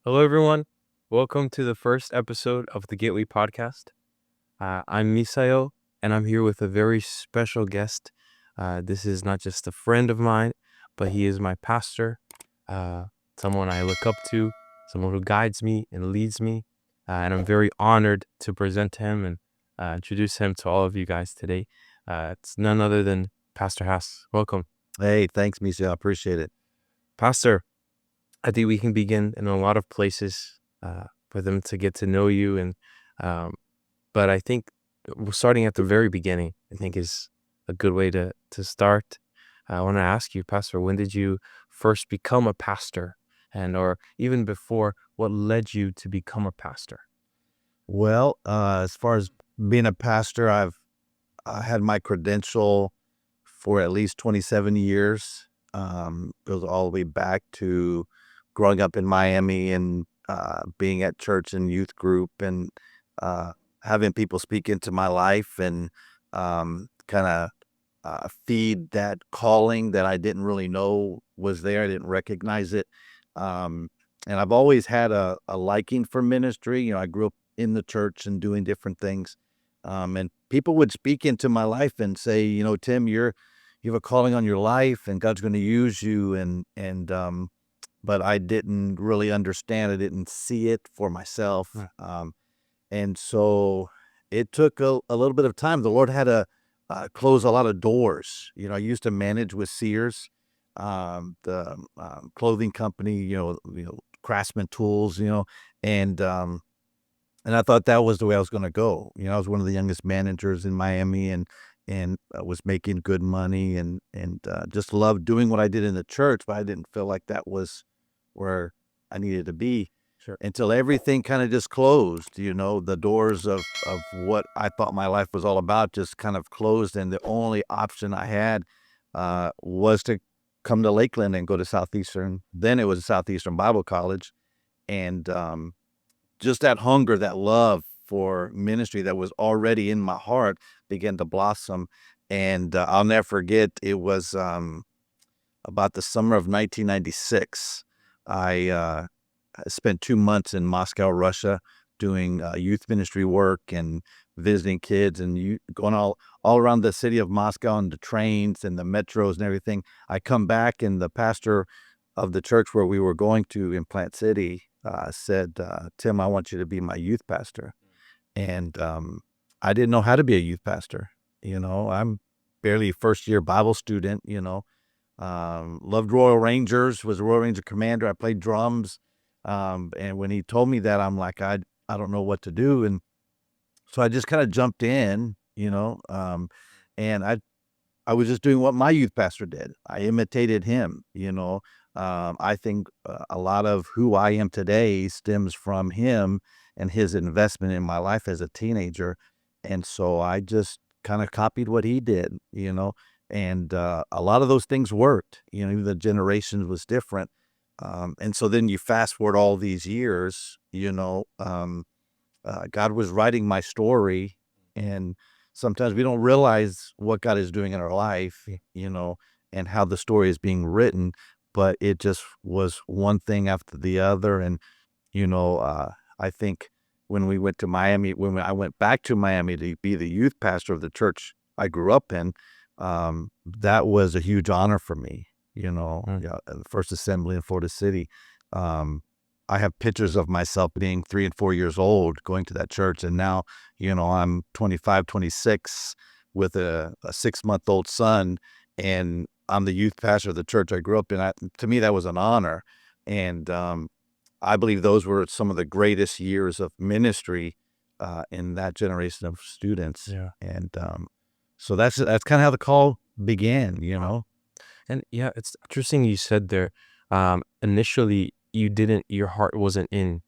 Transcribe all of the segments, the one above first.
Hello, everyone. Welcome to the first episode of the Gateway Podcast. I'm Misayo, and I'm here with a very special guest. This is not just a friend of mine, but he is my pastor, uh, someone I look up to, someone who guides me and leads me. And I'm very honored to present him and introduce him to all of you guys today. It's none other than Pastor Haas. Welcome. Hey, thanks, Misha. I appreciate it. Pastor, I think we can begin in a lot of places for them to get to know you, and um, but I think starting at the very beginning, I think is a good way to start. I want to ask you, Pastor, when did you first become a pastor, and or even before, what led you to become a pastor? Well, as far as being a pastor, I had my credential for at least 27 years. Goes all the way back to growing up in Miami and being at church and youth group and uh, having people speak into my life and kind of feed that calling that I didn't really know was there. I didn't recognize it. Um, and I've always had a liking for ministry. I grew up in the church and doing different things. And people would speak into my life and say, Tim, you have a calling on your life and God's going to use you. But I didn't really understand. I didn't see it for myself. Right. And so it took a little bit of time. The Lord had to close a lot of doors. I used to manage with Sears, the clothing company, Craftsman Tools, and I thought that was the way I was going to go. I was one of the youngest managers in Miami and was making good money and just loved doing what I did in the church, but I didn't feel like that was where I needed to be Sure. until everything kind of just closed. The doors of what I thought my life was all about just kind of closed, and the only option I had was to come to Lakeland and go to Southeastern. Then it was Southeastern Bible College, and just that hunger, that love for ministry that was already in my heart began to blossom. And I'll never forget, it was about the summer of 1996. I spent 2 months in Moscow, Russia, doing youth ministry work and visiting kids and going all around the city of Moscow on the trains and the metros and everything. I come back, and the pastor of the church where we were going to in Plant City said, Tim, I want you to be my youth pastor. And I didn't know how to be a youth pastor. I'm barely a first year Bible student. Loved Royal Rangers, was a Royal Ranger commander. I played drums. And when he told me that, I'm like, I don't know what to do. And so I just kind of jumped in, and I was just doing what my youth pastor did. I imitated him. I think a lot of who I am today stems from him and his investment in my life as a teenager. And so I just kind of copied what he did. And a lot of those things worked. Even the generations was different. And so then you fast forward all these years, God was writing my story, and sometimes we don't realize what God is doing in our life, and how the story is being written, but it just was one thing after the other. And, I think when we went to Miami, when I went back to Miami to be the youth pastor of the church I grew up in, that was a huge honor for me, the First Assembly in Florida City. I have pictures of myself being 3 and 4 years old going to that church. And now, I'm 25, 26 with a 6-month-old son, and I'm the youth pastor of the church I grew up in. To me, that was an honor. And I believe those were some of the greatest years of ministry in that generation of students. Yeah. And so that's kind of how the call began. And yeah, it's interesting you said there. Initially, your heart wasn't in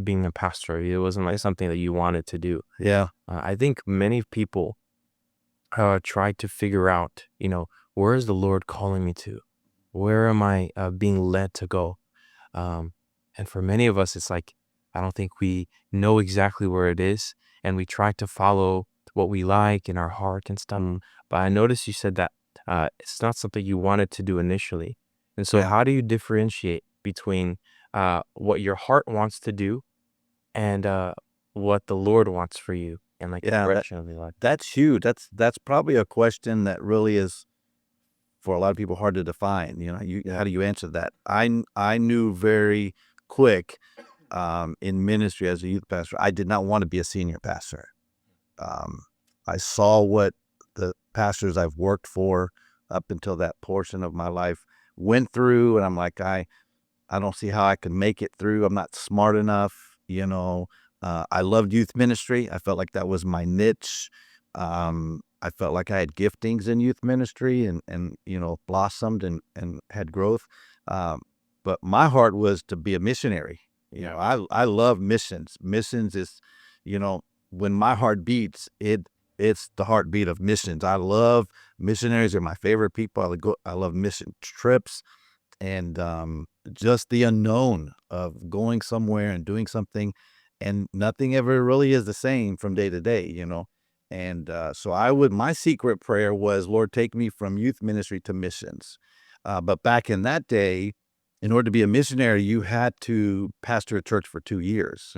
being a pastor. It wasn't like something that you wanted to do. Yeah. I think many people try to figure out, where is the Lord calling me to? Where am I being led to go? Um, and for many of us, it's like, I don't think we know exactly where it is. And we try to follow what we like in our heart and stuff. But I noticed you said that it's not something you wanted to do initially. And so, Yeah. how do you differentiate between what your heart wants to do and what the Lord wants for you and like the Yeah, direction of your life? that's huge. That's probably a question that really is for a lot of people hard to define. You know, how do you answer that? I knew very quick in ministry as a youth pastor, I did not want to be a senior pastor. I saw what the pastors I've worked for up until that portion of my life went through, and I'm like, I don't see how I could make it through. I'm not smart enough, you know. I loved youth ministry. I felt like that was my niche. I felt like I had giftings in youth ministry and you know, blossomed and had growth. But my heart was to be a missionary. You know, I love missions. Missions is, you know, when my heart beats, it's the heartbeat of missions. I love missionaries. Are my favorite people. I love mission trips and just the unknown of going somewhere and doing something, and nothing ever really is the same from day to day, you know. And so my secret prayer was, Lord, take me from youth ministry to missions. But back in that day, in order to be a missionary, you had to pastor a church for 2 years,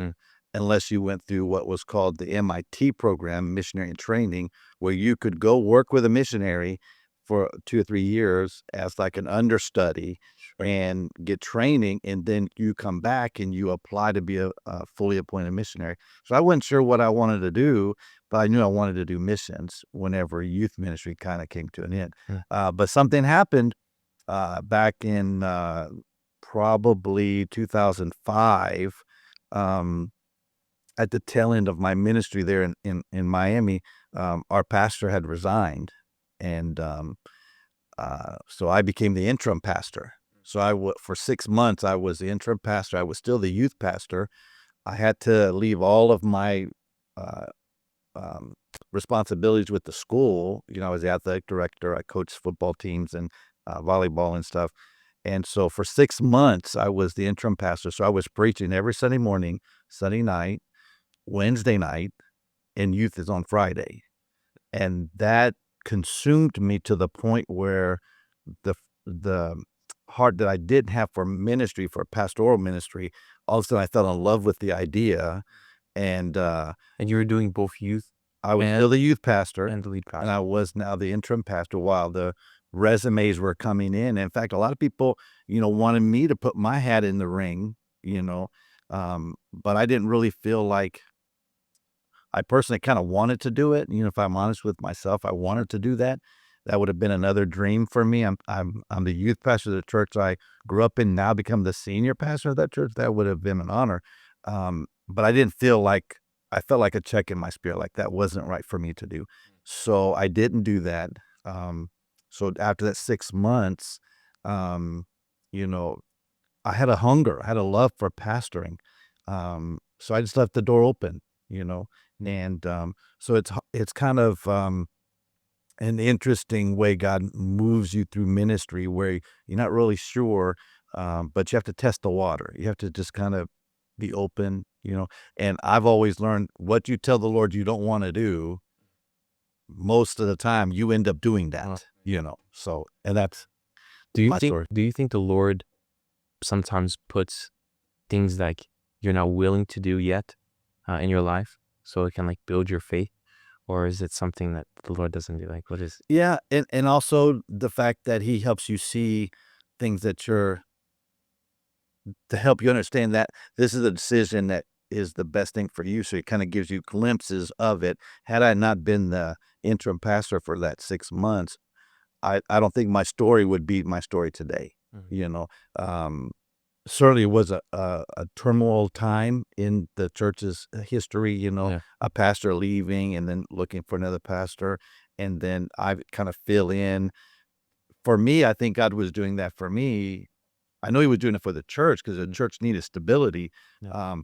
unless you went through what was called the MIT program, missionary in training, where you could go work with a missionary for 2 or 3 years as like an understudy and get training, and then you come back and you apply to be a fully appointed missionary. So I wasn't sure what I wanted to do, but I knew I wanted to do missions whenever youth ministry kind of came to an end. But something happened back in probably 2005, at the tail end of my ministry there in Miami. Our pastor had resigned, and so I became the interim pastor. So for 6 months, I was the interim pastor. I was still the youth pastor. I had to leave all of my uh, responsibilities with the school. You know, I was the athletic director. I coached football teams and volleyball and stuff. And so for 6 months, I was the interim pastor. So I was preaching every Sunday morning, Sunday night, Wednesday night, and youth is on Friday. And that consumed me to the point where the heart that I didn't have for ministry, for pastoral ministry, all of a sudden I fell in love with the idea. And And you were doing both youth I was still the youth pastor, and the lead and pastor. I was now the interim pastor while the resumes were coming in. In fact, a lot of people, you know, wanted me to put my hat in the ring, you know, but I didn't really feel like I personally kind of wanted to do it. You know, if I'm honest with myself, I wanted to do that. That would have been another dream for me. I'm the youth pastor of the church I grew up in, now become the senior pastor of that church. That would have been an honor. But I didn't feel like I felt like a check in my spirit, like that wasn't right for me to do. So I didn't do that. So after that 6 months, you know, I had a hunger, I had a love for pastoring. So I just left the door open, you know, and so it's kind of an interesting way God moves you through ministry where you're not really sure, but you have to test the water. You have to just kind of be open, you know. And I've always learned what you tell the Lord you don't want to do, most of the time you end up doing that, you know. So, and that's Do you my think story. do you think the Lord sometimes puts things like you're not willing to do yet in your life so it can like build your faith? Or is it something that the Lord doesn't do? Like, what is? Yeah, and also the fact that he helps you see things that you're to help you understand that this is a decision that is the best thing for you. So it kind of gives you glimpses of it. Had I not been the interim pastor for that 6 months, I don't think my story would be my story today. You know, um, certainly it was a turmoil time in the church's history. You know, Yeah. a pastor leaving and then looking for another pastor, and then I kind of fill in. For me, I think God was doing that for me. I know he was doing it for the church because the church needed stability. Yeah.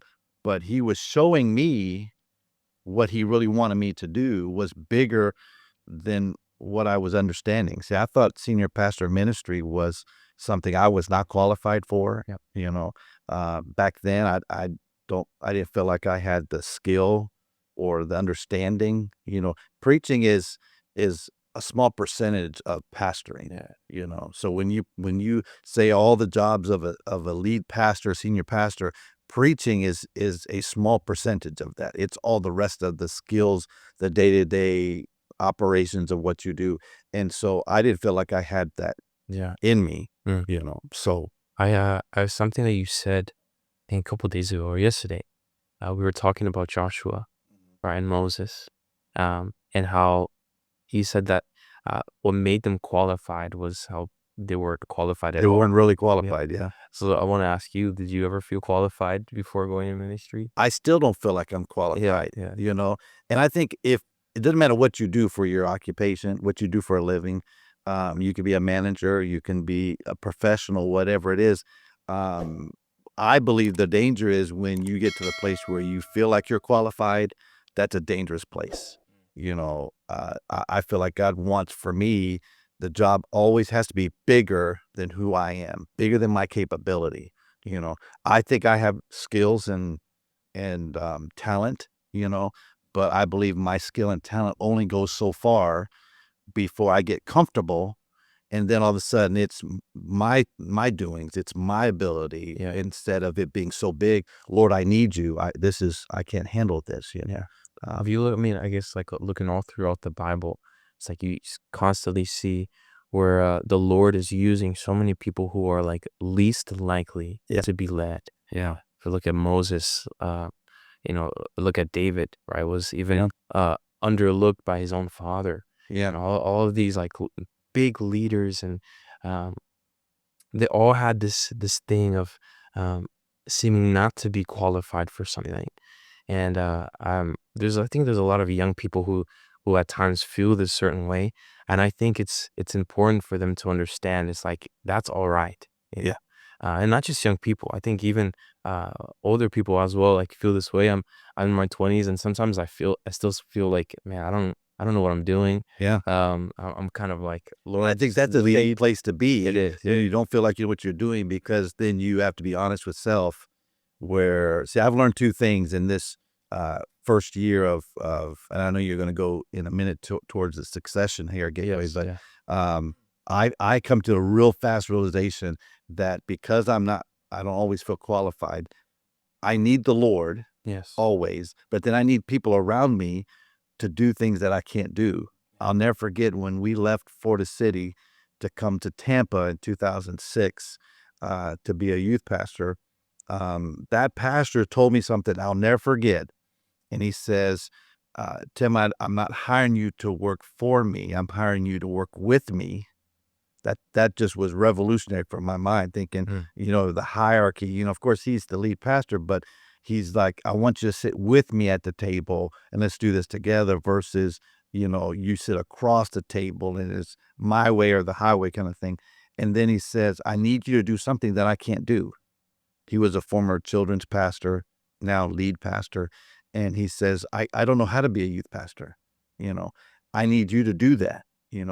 But he was showing me what he really wanted me to do was bigger than what I was understanding. See, I thought senior pastor ministry was something I was not qualified for. Yep. You know, back then I didn't feel like I had the skill or the understanding. You know, preaching is a small percentage of pastoring. Yeah. So when you say all the jobs of a lead pastor, senior pastor, preaching is a small percentage of that. It's all the rest of the skills, the day-to-day operations of what you do. And so I didn't feel like I had that Yeah. in me, Mm. So I have something that you said, I think a couple days ago or yesterday. We were talking about Joshua, right, and Moses, and how he said that what made them qualified was how they weren't qualified at they all. weren't really qualified. Yeah. So I want to ask you, did you ever feel qualified before going in ministry? I still don't feel like I'm Yeah, qualified, yeah, and I think if it doesn't matter what you do for your occupation, what you do for a living, you can be a manager, you can be a professional, whatever it is. Um, I believe the danger is when you get to the place where you feel like you're qualified. That's a dangerous place. I feel like God wants for me, the job always has to be bigger than who I am, bigger than my capability. I think I have skills and talent, but I believe my skill and talent only goes so far before I get comfortable, and then all of a sudden it's my doings, it's my ability yeah. instead of it being so big. Lord, I need you. I can't handle this. Yeah. Uh, If you look, I mean, I guess like looking all throughout the Bible, it's like you constantly see where the Lord is using so many people who are like least likely Yeah. to be led. yeah, If you look at Moses, look at David, right, was even underlooked by his own father. yeah, And all of these like big leaders, and um, they all had this thing of um, seeming not to be qualified for something. And I think there's a lot of young people who at times feel this certain way, and I think it's important for them to understand it's like that's all right. Yeah. And not just young people. I think even older people as well like feel this way. I'm in my 20s, and sometimes I still feel like, man, I don't know what I'm doing. yeah. I'm kind of like, Well, I Lord, think just that's a lead. safe place to be. It is. You don't feel like you know what you're doing, because then you have to be honest with self. See, I've learned two things in this first year and I know you're going to go in a minute towards the succession here, Gateway, Yes. but Yeah. um, I come to a real fast realization that because I don't always feel qualified. I need the Lord Yes. always, but then I need people around me to do things that I can't do. I'll never forget when we left Florida City to come to Tampa in 2006 to be a youth pastor. That pastor told me something I'll never forget. And he says, Tim, I'm not hiring you to work for me. I'm hiring you to work with me. That just was revolutionary for my mind, thinking, Mm. the hierarchy, of course he's the lead pastor, but he's like, I want you to sit with me at the table and let's do this together versus, you sit across the table and it's my way or the highway kind of thing. And then he says, I need you to do something that I can't do. He was a former children's pastor, now lead pastor. And he says, I don't know how to be a youth pastor. You know, I need you to do that.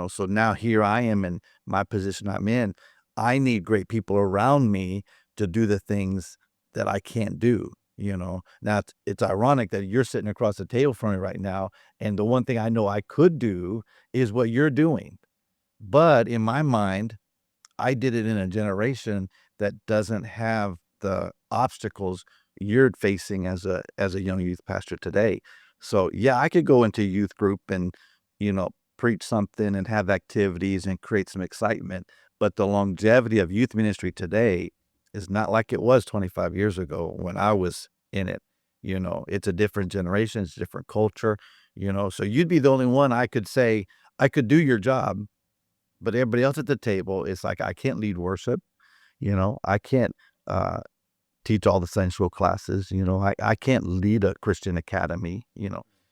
So now here I am in my position I'm in. I need great people around me to do the things that I can't do. Now it's ironic that you're sitting across the table from me right now. And the one thing I know I could do is what you're doing. But in my mind, I did it in a generation that doesn't have the obstacles you're facing as a young youth pastor today. So yeah, I could go into a youth group and, preach something and have activities and create some excitement. But the longevity of youth ministry today is not like it was 25 years ago when I was in it. It's a different generation, it's a different culture, so you'd be the only one I could say, I could do your job, but everybody else at the table is like, I can't lead worship, I can't uh, teach all the Sunday school classes, I can't lead a Christian academy.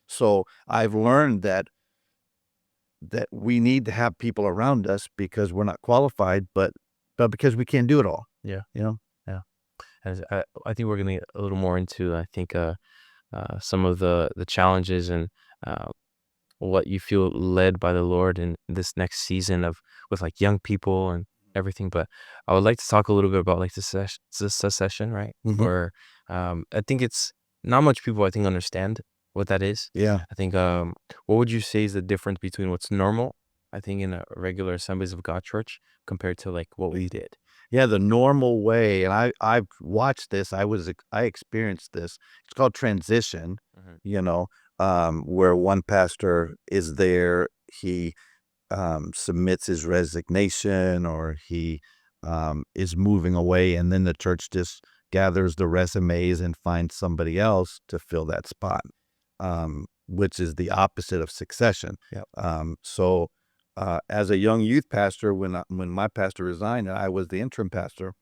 So I've learned that we need to have people around us because we're not qualified, but because we can't do it all. Yeah. You know, Yeah. I think we're gonna get a little more into, I think, some of the challenges and uh, what you feel led by the Lord in this next season of with like young people and everything. But I would like to talk a little bit about like the secession, right? Mhm. Or I think it's not much people I think understand what that is. Yeah. I think what would you say is the difference between what's normal I think, in a regular Assemblies of God church compared to like what we did. Yeah, the normal way, and I've watched this. I experienced this. It's called transition. Mhm. You know, where one pastor is there, he submits his resignation, or he is moving away, and then the church just gathers the resumes and finds somebody else to fill that spot, which is the opposite of succession. Yep. So as a young youth pastor, when my pastor resigned and I was the interim pastor,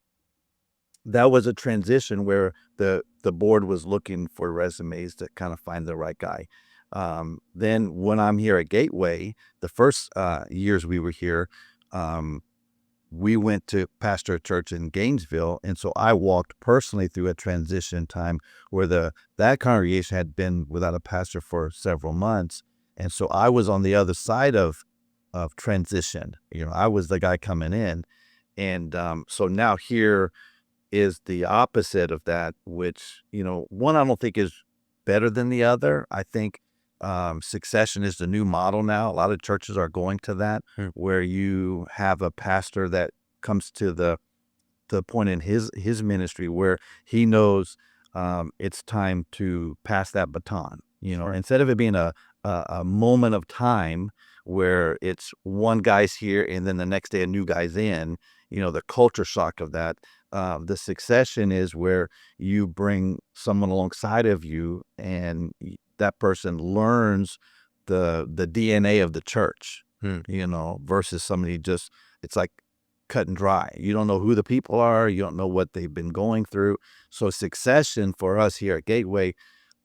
that was a transition where the board was looking for resumes to kind of find the right guy. Then when I'm here at Gateway, the first years we were here, we went to pastor a church in Gainesville, and so I walked personally through a transition time where that congregation had been without a pastor for several months, and so I was on the other side of transition. I was the guy coming in, and so now here is the opposite of that, which, one I don't think is better than the other. I think succession is the new model now. A lot of churches are going to that, where you have a pastor that comes to the point in his ministry where he knows it's time to pass that baton. Instead of it being a moment of time where it's one guy's here and then the next day a new guy's in, the culture shock of that. The succession is where you bring someone alongside of you, and that person learns the DNA of the church, versus somebody it's like cut and dry. You don't know who the people are. You don't know what they've been going through. So succession for us here at Gateway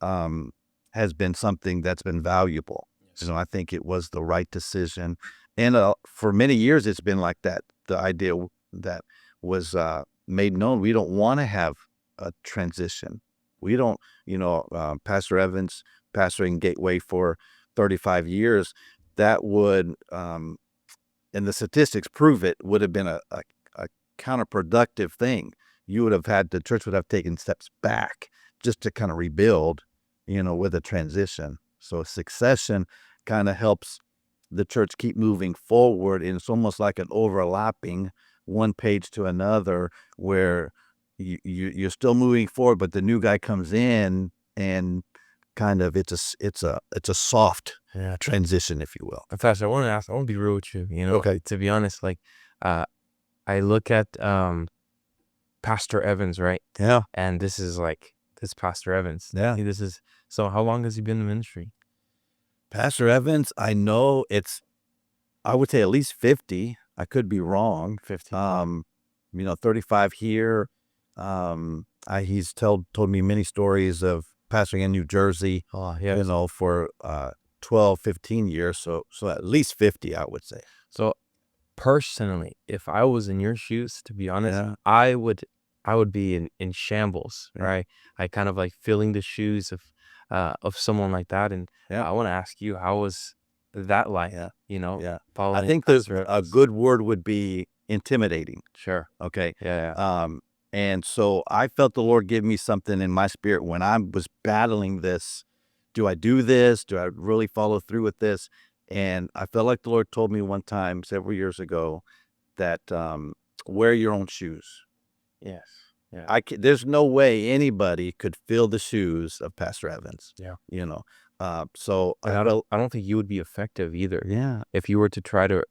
has been something that's been valuable. Yes. I think it was the right decision. And for many years, it's been like that. The idea that was made known, we don't want to have a transition. We don't, Pastor Evans pastoring Gateway for 35 years, that would, and the statistics prove it, would have been a counterproductive thing. The church would have taken steps back just to kind of rebuild, with a transition. So succession kind of helps the church keep moving forward, and it's almost like an overlapping one page to another, where you're still moving forward, but the new guy comes in, and kind of it's a soft transition, if you will. Pastor, I want to be real with you. Okay. To be honest, like I look at Pastor Evans, right? Yeah. And this Pastor Evans. Yeah. So how long has he been in the ministry? Pastor Evans, I know I would say at least 50. I could be wrong. 50. 35 here. He's told me many stories of pastoring in New Jersey, Oh, yeah. For 12, 15 years. So at least 50, I would say. So personally, if I was in your shoes, to be honest, Yeah. I would be in shambles, Yeah. right? I kind of like filling the shoes of someone like that. And I want to ask you, how was that like? Yeah. Yeah. I think there's a good word would be intimidating. Sure. Okay. Yeah. And so I felt the Lord give me something in my spirit when I was battling this. Do I do this? Do I really follow through with this? And I felt like the Lord told me one time several years ago that wear your own shoes. Yes. Yeah. There's no way anybody could fill the shoes of Pastor Evans. Yeah. So And I don't think you would be effective either. Yeah. If you were to try to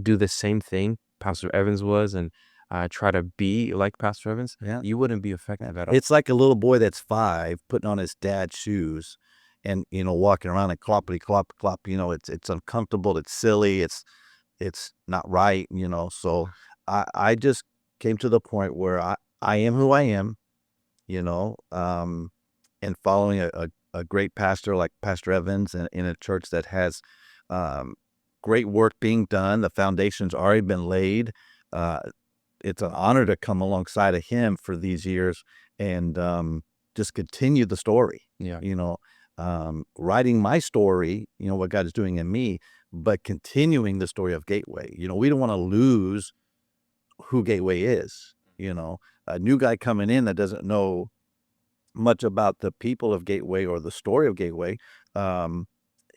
do the same thing Pastor Evans was and try to be like Pastor Evans, Yeah. you wouldn't be effective at all. It's like a little boy that's 5 putting on his dad's shoes and, walking around and cloppity clop clop. It's uncomfortable. It's silly. It's not right. So I just came to the point where I am who I am, and following a great pastor like Pastor Evans in a church that has great work being done. The foundation's already been laid. It's an honor to come alongside of him for these years and just continue the story. Yeah. Writing my story, what God is doing in me, but continuing the story of Gateway. We don't want to lose who Gateway is. A new guy coming in that doesn't know much about the people of Gateway or the story of Gateway,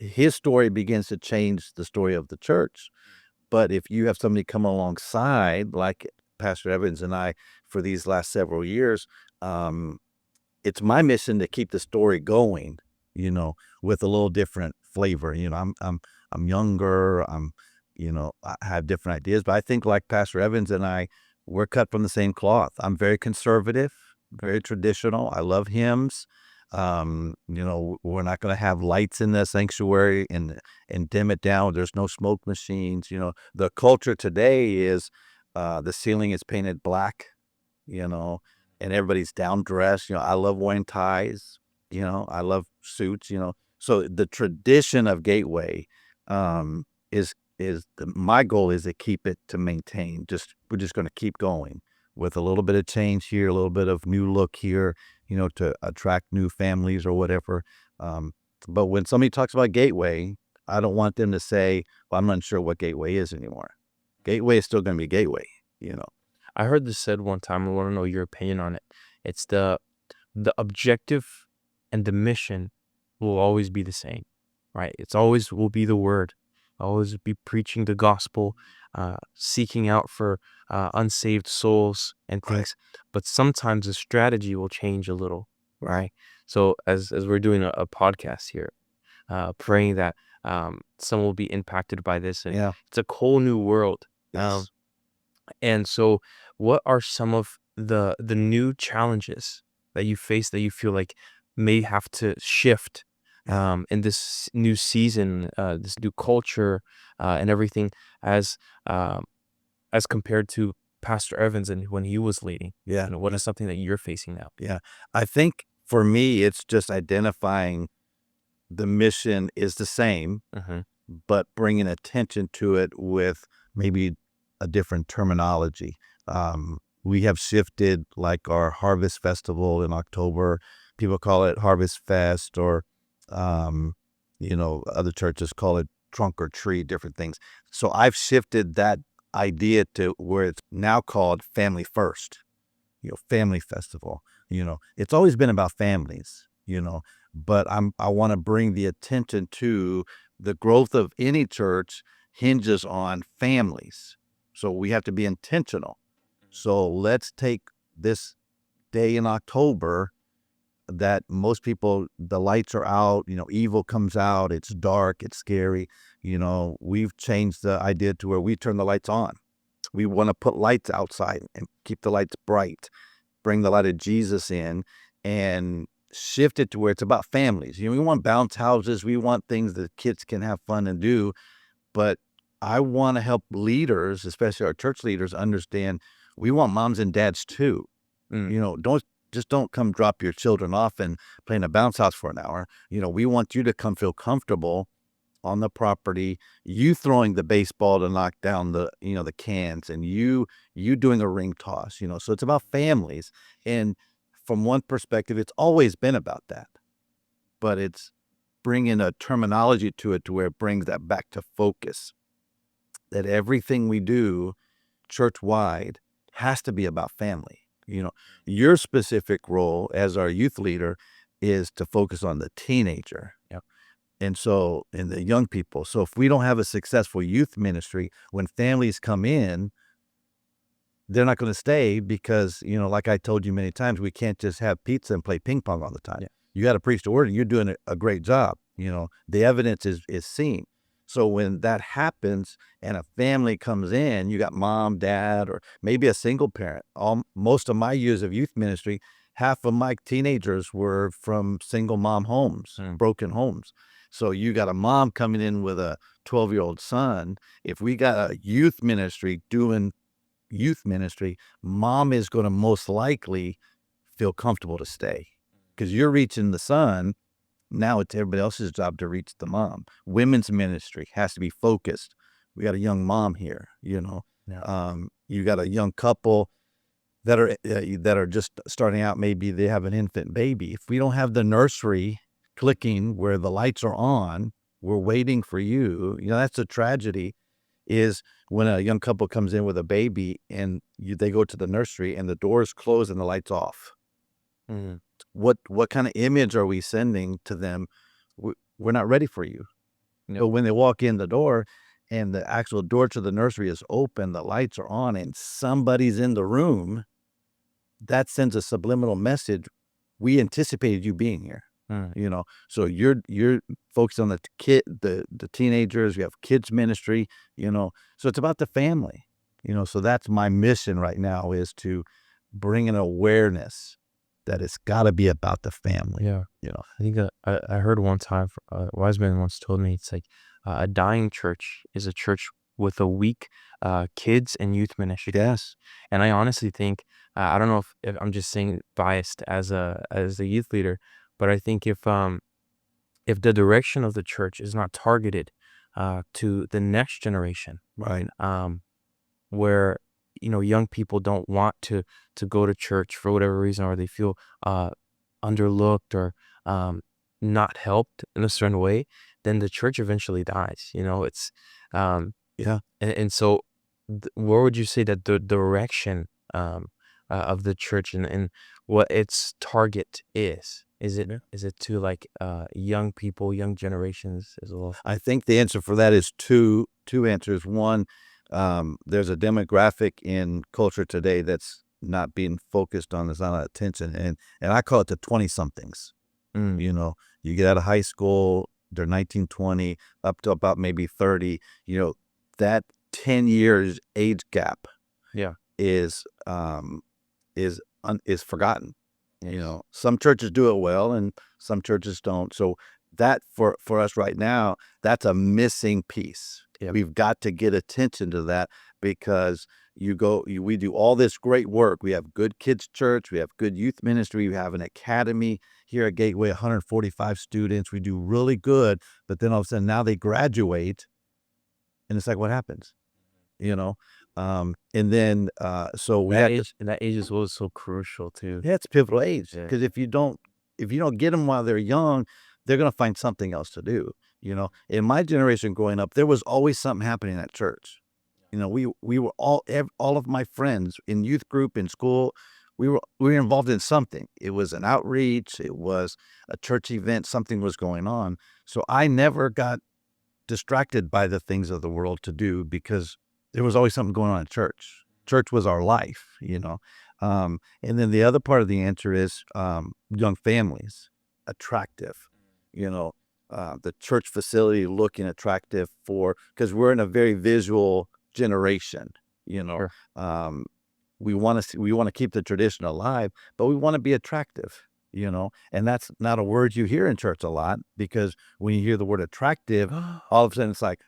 his story begins to change the story of the church. But if you have somebody come alongside, like Pastor Evans and I, for these last several years, um, it's my mission to keep the story going, with a little different flavor. I'm younger. I have different ideas, but I think like Pastor Evans and I, we're cut from the same cloth. I'm very conservative, very traditional. I love hymns. We're not going to have lights in the sanctuary and dim it down. There's no smoke machines. The culture today is the ceiling is painted black, and everybody's down dressed. I love wearing ties. I love suits. So the tradition of Gateway is my goal is to keep it, to maintain. We're just going to keep going with a little bit of change here, a little bit of new look here, to attract new families or whatever. But when somebody talks about Gateway, I don't want them to say, well, I'm not sure what Gateway is anymore. Gateway is still going to be Gateway. I heard this said one time. I want to know your opinion on it. It's the objective and the mission will always be the same, right? It's always will be the word, always be preaching the gospel, seeking out for unsaved souls and Right. things. But sometimes the strategy will change a little, right? So as we're doing a podcast here, praying that some will be impacted by this, and Yeah. it's a whole new world. Yes. And so, what are some of the new challenges that you face that you feel like may have to shift in this new season, this new culture, and everything, as um, as compared to Pastor Evans and when he was leading? Yeah. What is something that you're facing now? Yeah. I think for me, it's just identifying the mission is the same, Hmm. but bringing attention to it with maybe a different terminology. We have shifted, like our Harvest Festival in October. People call it Harvest Fest, or other churches call it Trunk or Treat, different things. So I've shifted that idea to where it's now called Family First. Family Festival. It's always been about families. But I want to bring the attention to the growth of any church hinges on families. So we have to be intentional. So let's take this day in October that most people, the lights are out, evil comes out, it's dark, it's scary. We've changed the idea to where we turn the lights on. We want to put lights outside and keep the lights bright, bring the light of Jesus in, and shift it to where it's about families. We want bounce houses. We want things that kids can have fun and do. But I want to help leaders, especially our church leaders, understand we want moms and dads too. Don't come drop your children off and play in a bounce house for an hour. We want you to come feel comfortable on the property, you throwing the baseball to knock down the cans, and you doing a ring toss. So it's about families. And from one perspective, it's always been about that, but it's bringing a terminology to it to where it brings that back to focus, that everything we do church-wide has to be about family. Your specific role as our youth leader is to focus on the teenager. Yep. And the young people. So if we don't have a successful youth ministry, when families come in, they're not going to stay because, like I told you many times, we can't just have pizza and play ping pong all the time. Yeah. You got to preach the word, and you're doing a great job. The evidence is seen. So when that happens and a family comes in, you got mom, dad, or maybe a single parent. Most of my years of youth ministry, half of my teenagers were from single mom homes, broken homes. So you got a mom coming in with a 12-year-old son. If we got a youth ministry doing youth ministry, mom is going to most likely feel comfortable to stay because you're reaching the son. Now it's everybody else's job to reach the mom. Women's ministry has to be focused. We got a young mom here, Yeah. You got a young couple that are just starting out. Maybe they have an infant baby. If we don't have the nursery clicking where the lights are on, we're waiting for you. That's a tragedy, is when a young couple comes in with a baby and they go to the nursery and the doors close and the lights off. Mhm. What kind of image are we sending to them? We're not ready for you. Yep. But when they walk in the door and the actual door to the nursery is open, the lights are on, and somebody's in the room, that sends a subliminal message. We anticipated you being here. Mm. So you're focused on the the teenagers. We have kids ministry, so it's about the family, so that's my mission right now, is to bring an awareness that it's got to be about the family. Yeah. I think I heard one time, a wise man once told me, it's like a dying church is a church with a weak kids and youth ministry. Yes. And I honestly think, I don't know if I'm just saying biased as a youth leader, but I think if the direction of the church is not targeted to the next generation, Right. where young people don't want to go to church for whatever reason, or they feel underlooked or not helped in a certain way, then the church eventually dies. It's Yeah. and so where would you say that the direction of the church and what its target is? Is it Yeah. is it to like young people, young generations as well? I think the answer for that is two answers. One, there's a demographic in culture today that's not being focused on, there's not attention, and I call it the 20-somethings. Mm. You get out of high school, they're 19, 20, up to about maybe 30. That 10 years age gap Yeah. is forgotten. Yes. Some churches do it well and some churches don't. So that for us right now, that's a missing piece. Yep. We've got to get attention to that, because we do all this great work. We have good kids church, we have good youth ministry, we have an academy here at Gateway, 145 students. We do really good, but then all of a sudden now they graduate, and it's like, what happens? And then so we had to, That age is always so crucial too. yeah, it's pivotal age, Yeah. because if you don't get them while they're young, they're gonna find something else to do. In my generation growing up, there was always something happening at church. We were all of my friends in youth group, in school, we were involved in something. It was an outreach, it was a church event, something was going on. So I never got distracted by the things of the world to do, because there was always something going on at church. Church was our life. And then the other part of the answer is young families, attractive. The church facility looking attractive, because we're in a very visual generation. Sure. We want to keep the tradition alive, but we want to be attractive. And that's not a word you hear in church a lot, because when you hear the word attractive, all of a sudden it's like,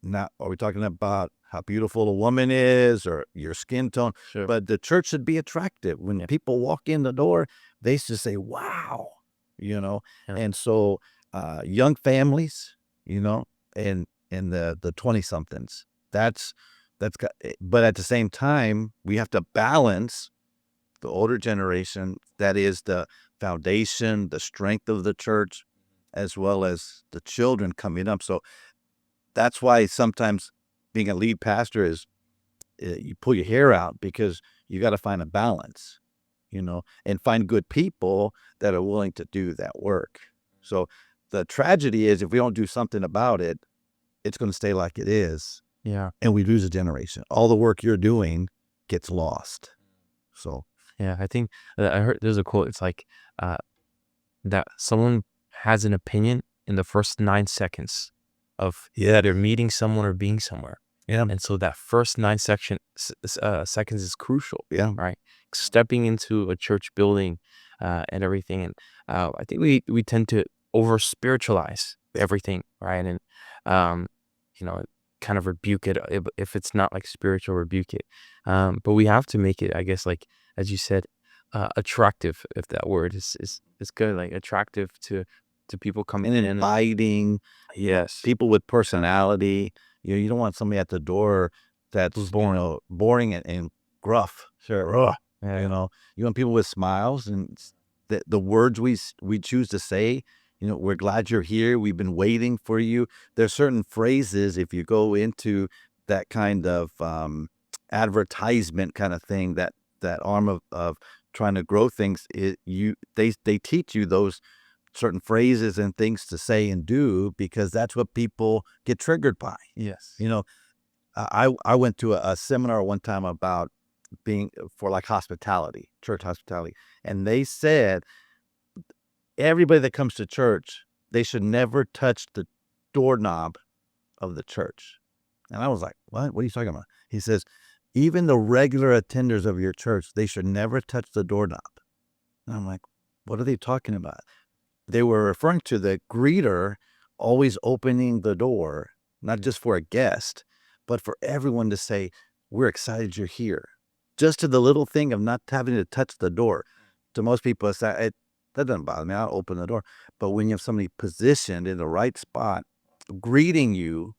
now, are we talking about how beautiful a woman is or your skin tone? Sure. But the church should be attractive. When Yeah. people walk in the door, they should say, wow, Yeah. And so young families, and the 20-somethings, that's got, but at the same time, we have to balance the older generation, that is the foundation, the strength of the church, as well as the children coming up. So that's why sometimes being a lead pastor is, you pull your hair out, because you got to find a balance, and find good people that are willing to do that work. So the tragedy is, if we don't do something about it, it's going to stay like it is, Yeah. and we lose a generation. All the work you're doing gets lost. So Yeah. I think I heard there's a quote. It's like that someone has an opinion in the first 9 seconds of either meeting someone or being somewhere. yeah, And so that first 9 seconds is crucial, yeah, right? Stepping into a church building and everything. And I think we tend to over spiritualize everything, right? And, um, kind of rebuke it if it's not like spiritual, rebuke it. But we have to make it, I guess, like, as you said, attractive, if that word is good, like attractive to people coming and in. inviting. Yes. People with personality. You don't want somebody at the door that's Who's boring. boring and gruff. Sure. Ugh. Yeah. You want people with smiles, and the words we choose to say. We're glad you're here. We've been waiting for you. There's certain phrases, if you go into that kind of advertisement kind of thing, that arm of trying to grow things, they teach you certain phrases and things to say and do because that's what people get triggered by. Yes. You know, I went to a seminar one time about being for like hospitality, church hospitality, and they said everybody that comes to church, they should never touch the doorknob of the church. And I was like, what? What are you talking about? He says, even the regular attenders of your church, they should never touch the doorknob. And I'm like, what are they talking about? They were referring to the greeter always opening the door, not just for a guest, but for everyone to say, we're excited you're here. Just to the little thing of not having to touch the door. To most people, that doesn't bother me. I'll open the door. But when you have somebody positioned in the right spot, greeting you,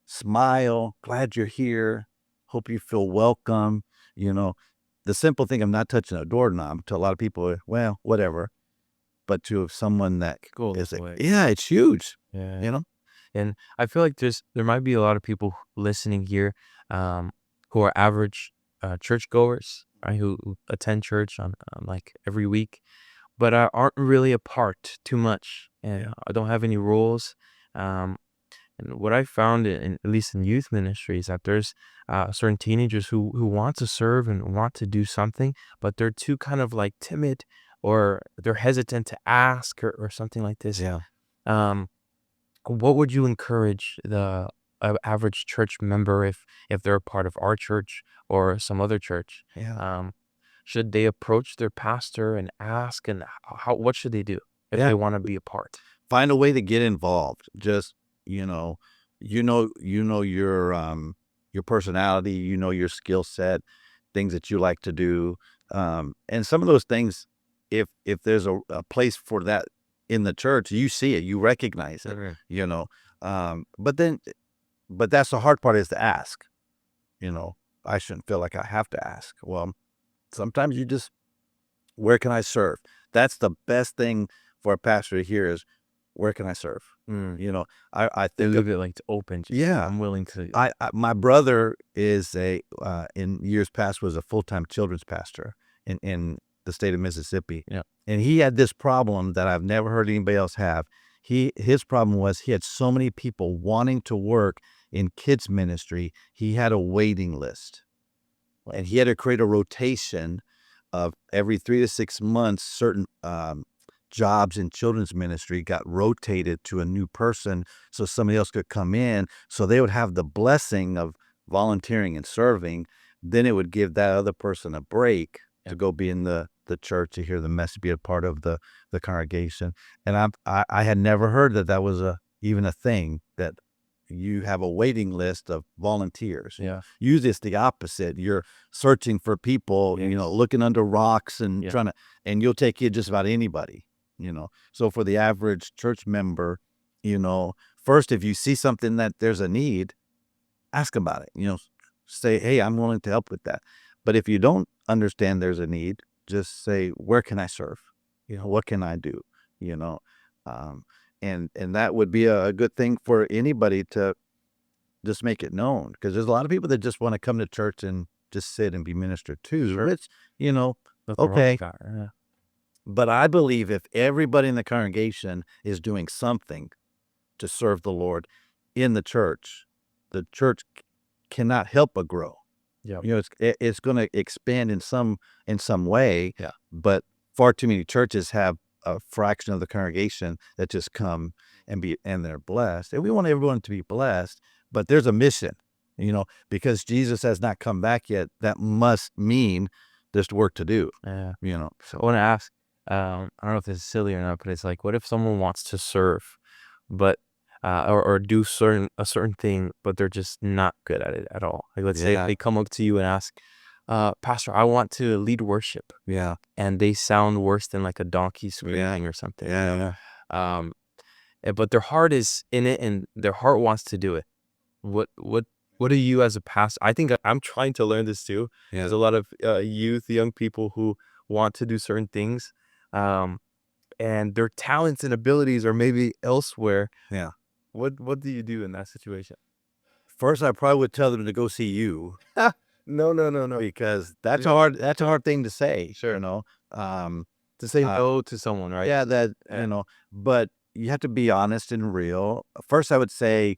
smile, glad you're here, hope you feel welcome, the simple thing of not touching a doorknob to a lot of people, well, whatever. But to someone that Go is, away. yeah, it's huge, Yeah. And I feel like there might be a lot of people listening here, who are average churchgoers, right? Who attend church on like every week, but aren't really apart too much, and Yeah. don't have any rules. Um, and what I found at least in youth ministry is that there's certain teenagers who want to serve and want to do something, but they're too kind of like timid, or they're hesitant to ask, or something like this. Yeah. Um, what would you encourage the average church member, if they're a part of our church or some other church? Yeah. Um, should they approach their pastor and ask, and what should they do if Yeah. they want to be a part? Find a way to get involved. Just, you know your personality, your skill set, things that you like to do. And some of those things, if there's a place for that in the church, you see it, you recognize it, Okay. but that's the hard part, is to ask. I shouldn't feel like I have to ask. Well, sometimes you just, where can I serve? That's the best thing for a pastor to hear is, where can I serve? I They think leave it like open. Just, Yeah. I'm willing to. my brother is in years past was a full-time children's pastor in the state of Mississippi. Yeah. And he had this problem that I've never heard anybody else have. His problem was he had so many people wanting to work in kids ministry. He had a waiting list. And he had to create a rotation of every 3 to 6 months. Certain jobs in children's ministry got rotated to a new person so somebody else could come in, so they would have the blessing of volunteering and serving. Then it would give that other person a break to go be in the church, to hear the message, be a part of the congregation. And I had never heard that was even a thing, that you have a waiting list of volunteers. Yeah. Usually it's the opposite. You're searching for people, Yes. looking under rocks and Yeah. and you'll take in just about anybody. So for the average church member, first, if you see something that there's a need, ask about it. Say, hey, I'm willing to help with that. But if you don't understand there's a need, just say, where can I serve? What can I do? Um, and that would be a good thing for anybody to just make it known, because there's a lot of people that just want to come to church and just sit and be ministered to. Sure. It's, Nothing wrong okay. with that. Yeah. But I believe if everybody in the congregation is doing something to serve the Lord in the church cannot help but grow. Yeah. It's going to expand in some way. Yeah. But far too many churches have a fraction of the congregation that just come and they're blessed. And we want everyone to be blessed, but there's a mission, because Jesus has not come back yet. That must mean there's work to do. Yeah. So I want to ask, I don't know if this is silly or not, but it's like, what if someone wants to serve, but or do a certain thing, but they're just not good at it at all? Like, let's say Yeah. they come up to you and ask, Pastor, I want to lead worship, Yeah. and they sound worse than like a donkey screaming or something. Yeah. But their heart is in it, and their heart wants to do it. What do you, as a pastor? I think I'm trying to learn this too. Yeah. There's a lot of young people who want to do certain things, and their talents and abilities are maybe elsewhere. Yeah. What do you do in that situation? First, I probably would tell them to go see you. No. Because that's Yeah. a hard thing to say. Sure. To say no to someone, right? Yeah, that, Yeah. but you have to be honest and real. First, I would say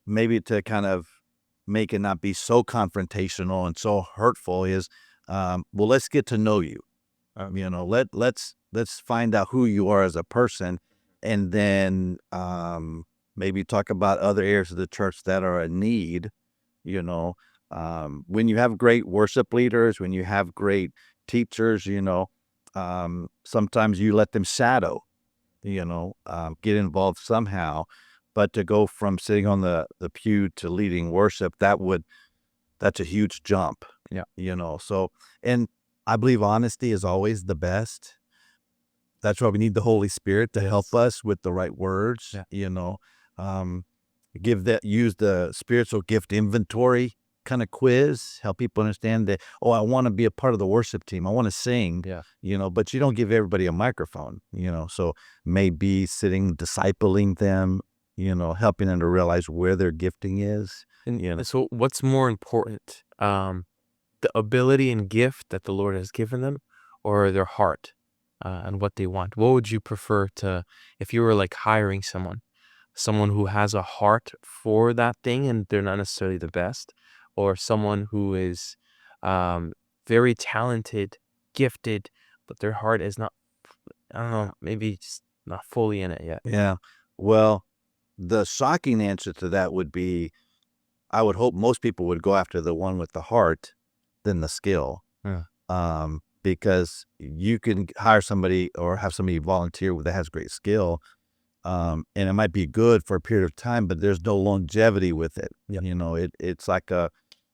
maybe to kind of make it not be so confrontational and so hurtful is, well, let's get to know you. Let's find out who you are as a person, and then maybe talk about other areas of the church that are in need. You know, when you have great worship leaders, when you have great teachers, sometimes you let them shadow, get involved somehow. But to go from sitting on the pew to leading worship, that's a huge jump. Yeah. So, and I believe honesty is always the best. That's why we need the Holy Spirit to help us with the right words. Yeah. Um, use the spiritual gift inventory kind of quiz, help people understand that, oh, I want to be a part of the worship team. I want to sing, Yeah. but you don't give everybody a microphone, so maybe sitting, discipling them, helping them to realize where their gifting is. And so what's more important? The ability and gift that the Lord has given them, or their heart, and what they want? What would you prefer to, if you were like hiring someone who has a heart for that thing and they're not necessarily the best, or someone who is um, very talented, gifted, but their heart is not, I don't know, maybe just not fully in it yet? Yeah. Well, the shocking answer to that would be, I would hope most people would go after the one with the heart than the skill. Yeah. Because you can hire somebody or have somebody volunteer that has great skill, and it might be good for a period of time, but there's no longevity with it. Yeah. It's like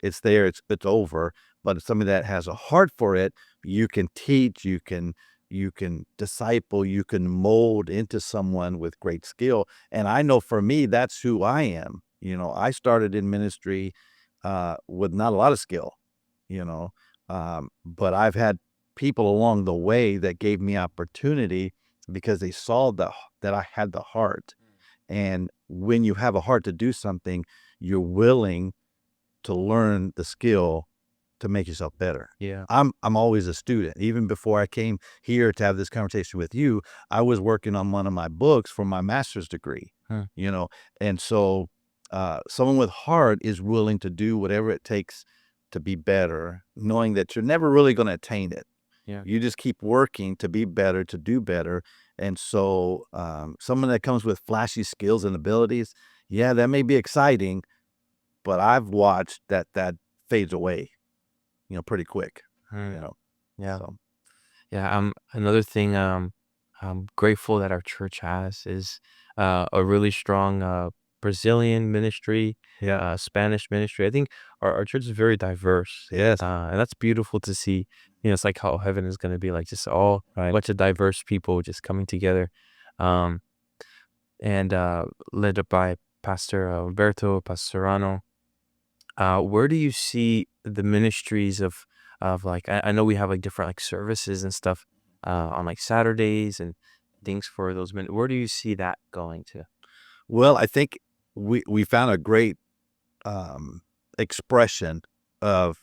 it's there, it's over. But somebody that has a heart for it, you can teach, you can disciple, you can mold into someone with great skill. And I know for me, that's who I am. I started in ministry with not a lot of skill, but I've had people along the way that gave me opportunity because they saw that I had the heart. And when you have a heart to do something, you're willing to learn the skill to make yourself better. Yeah. I'm always a student. Even before I came here to have this conversation with you, I was working on one of my books for my master's degree. Huh. And so someone with heart is willing to do whatever it takes to be better, knowing that you're never really going to attain it. Yeah. You just keep working to be better, to do better. And so someone that comes with flashy skills and abilities, yeah, that may be exciting, but I've watched that fades away, pretty quick. Yeah. So. Yeah. Another thing I'm grateful that our church has is a really strong Brazilian ministry, Spanish ministry. I think our church is very diverse. Yes. And that's beautiful to see. It's like how heaven is going to be like, just all a bunch of diverse people just coming together, um, and led up by Pastor Alberto Pastorano. Where do you see the ministries of like, I know we have like different like services and stuff on like Saturdays and things for those men. Where do you see that going to? Well, I think we found a great expression of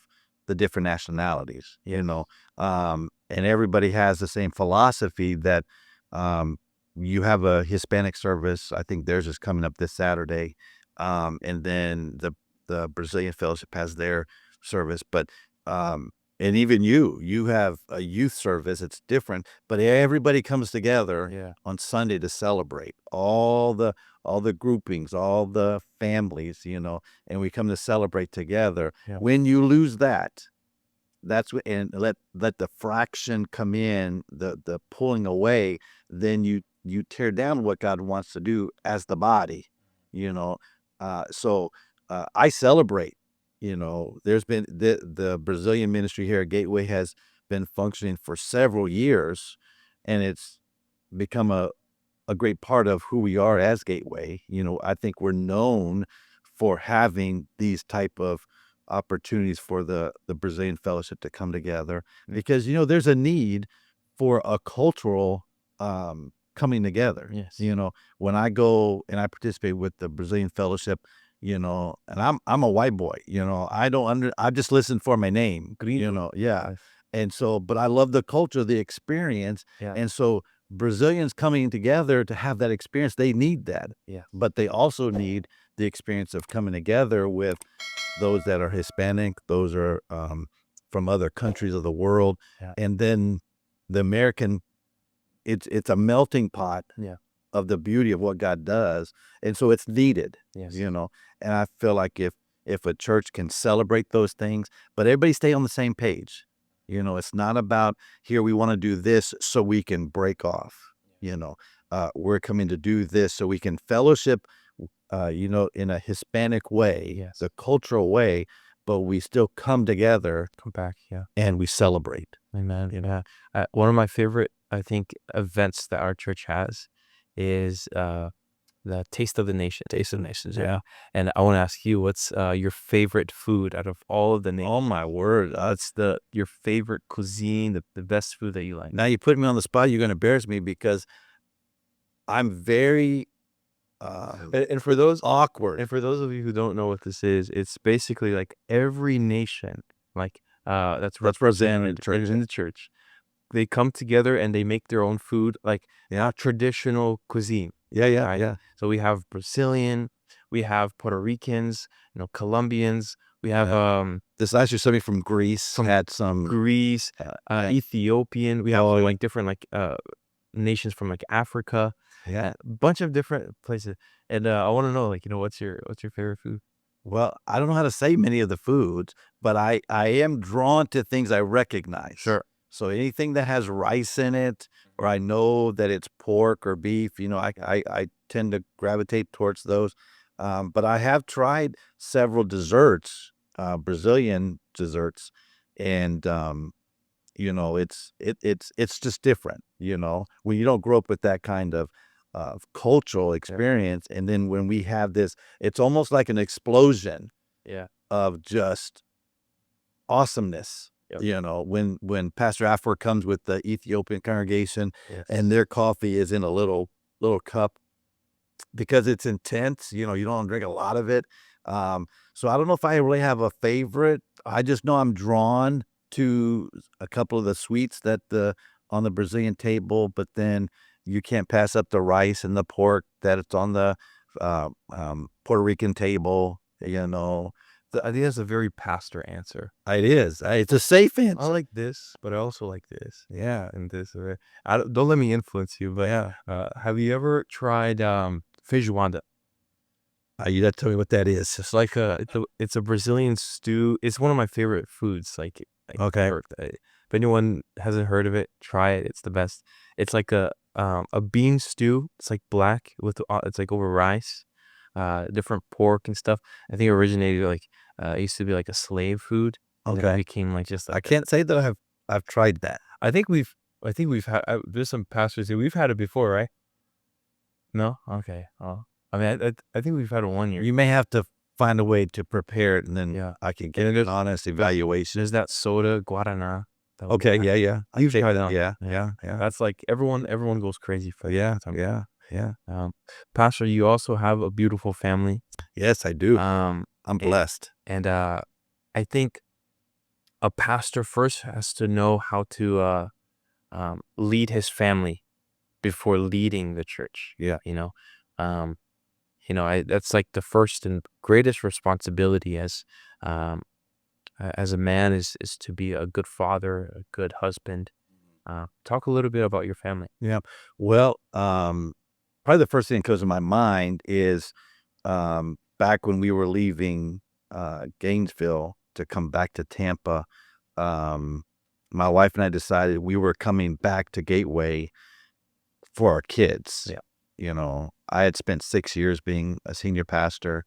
the different nationalities, and everybody has the same philosophy that you have a Hispanic service. I think theirs is coming up this Saturday, and then the Brazilian Fellowship has their service, but and even you have a youth service. It's different, but everybody comes together Yeah. on Sunday to celebrate all the groupings, all the families, and we come to celebrate together. Yeah. When you lose that, that's what, and let the fraction come in, the pulling away, then you tear down what God wants to do as the body, so I celebrate. There's been the Brazilian ministry here at Gateway has been functioning for several years, and it's become a great part of who we are as Gateway. I think we're known for having these type of opportunities for the Brazilian Fellowship to come together because, there's a need for a cultural coming together. Yes. When I go and I participate with the Brazilian Fellowship, and I'm a white boy, I don't I just listen for my name, Gringo. yeah. And so, but I love the culture, the experience. Yeah. And so Brazilians coming together to have that experience, they need that. Yeah. But they also need the experience of coming together with those that are Hispanic, those are from other countries of the world. Yeah. And then the American, it's a melting pot Yeah. of the beauty of what God does. And so it's needed, Yes. you know. And I feel like if a church can celebrate those things, but everybody stay on the same page. You know, it's not about here we want to do this so we can break off. You know, we're coming to do this so we can fellowship, you know, in a Hispanic way, Yes. the cultural way, but we still come together Come back. Yeah. and we celebrate. Amen. Yeah. One of my favorite, I think, events that our church has is the Taste of the Nation. Taste of Nations, yeah. And I want to ask you, what's your favorite food out of all of the nations? Oh my word. What's your favorite cuisine, the best food that you like? Now you put me on the spot, you're going to embarrass me because I'm very And for those awkward. And for those of you who don't know what this is, it's basically like every nation, like that's represented in the church. in the church, they come together and they make their own food, like traditional cuisine. Yeah, Right? yeah. So we have Brazilian, we have Puerto Ricans, Colombians, we have This last year, somebody from Greece had some Greece, Ethiopian. We have like different like nations from like Africa. Yeah. A bunch of different places. And I want to know, like, what's your favorite food? Well, I don't know how to say many of the foods, but I am drawn to things I recognize. Sure. So anything that has rice in it, or I know that it's pork or beef, I tend to gravitate towards those. But I have tried several desserts, Brazilian desserts, and it's just different. When you don't grow up with that kind of cultural experience, and then when we have this, it's almost like an explosion of just awesomeness. When Pastor Affer comes with the Ethiopian congregation, and their coffee is in a little cup, because it's intense, you don't drink a lot of it. So I don't know if I really have a favorite. I just know I'm drawn to a couple of the sweets that on the Brazilian table, but then you can't pass up the rice and the pork that it's on the Puerto Rican table. I think that's a very pastor answer. It is. It's a safe answer. I like this, but I also like this. Yeah, and this. Don't let me influence you, but have you ever tried feijoada? You got to tell me what that is. It's like it's a Brazilian stew. It's one of my favorite foods. Okay. If anyone hasn't heard of it, try it. It's the best. It's like a bean stew. It's like black it's like over rice, different pork and stuff. I think it originated it used to be like a slave food. And then it became like just. I can't say that I've tried that. I think we've had. There's some pastors here. We've had it before, right? No. Okay. Oh. I mean, I think we've had it 1 year. You may have to find a way to prepare it, and then I can get an honest evaluation. There's that soda Guaraná. Okay, yeah. I usually try that. Yeah. That's like everyone goes crazy for that. Yeah. Pastor, you also have a beautiful family. Yes, I do. I'm blessed. And I think a pastor first has to know how to lead his family before leading the church. Yeah. That's like the first and greatest responsibility as a man is to be a good father, a good husband. Talk a little bit about your family. Yeah. Well, probably the first thing that comes to my mind is back when we were leaving Gainesville to come back to Tampa, my wife and I decided we were coming back to Gateway for our kids. Yeah. I had spent 6 years being a senior pastor,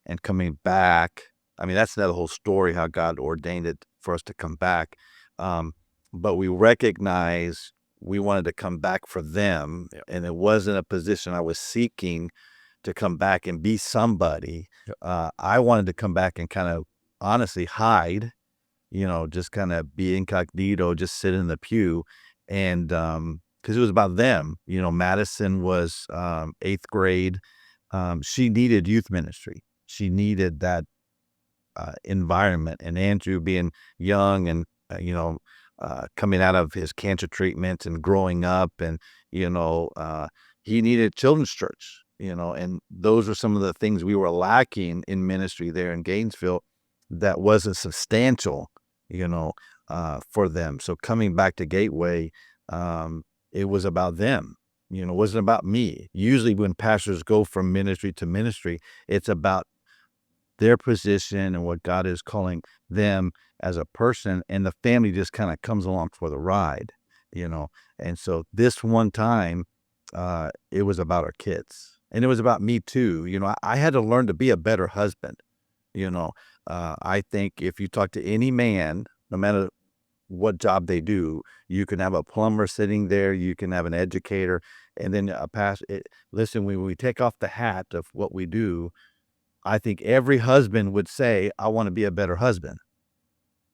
and coming back, I mean, that's another whole story, how God ordained it for us to come back. But we recognized we wanted to come back for them, and it wasn't a position I was seeking to come back and be somebody. I wanted to come back and kind of honestly hide, just kind of be incognito, just sit in the pew. And because it was about them. Madison was 8th grade. She needed youth ministry. She needed that environment. And Andrew, being young and coming out of his cancer treatment and growing up, and he needed children's church, and those are some of the things we were lacking in ministry there in Gainesville that wasn't substantial, for them. So coming back to Gateway, it was about them. It wasn't about me. Usually when pastors go from ministry to ministry, it's about their position and what God is calling them as a person, and the family just kind of comes along for the ride. And so this one time, it was about our kids, and it was about me too. I had to learn to be a better husband. I think if you talk to any man, no matter what job they do, you can have a plumber sitting there, you can have an educator, and then a pastor. Listen, when we take off the hat of what we do, I think every husband would say, I want to be a better husband.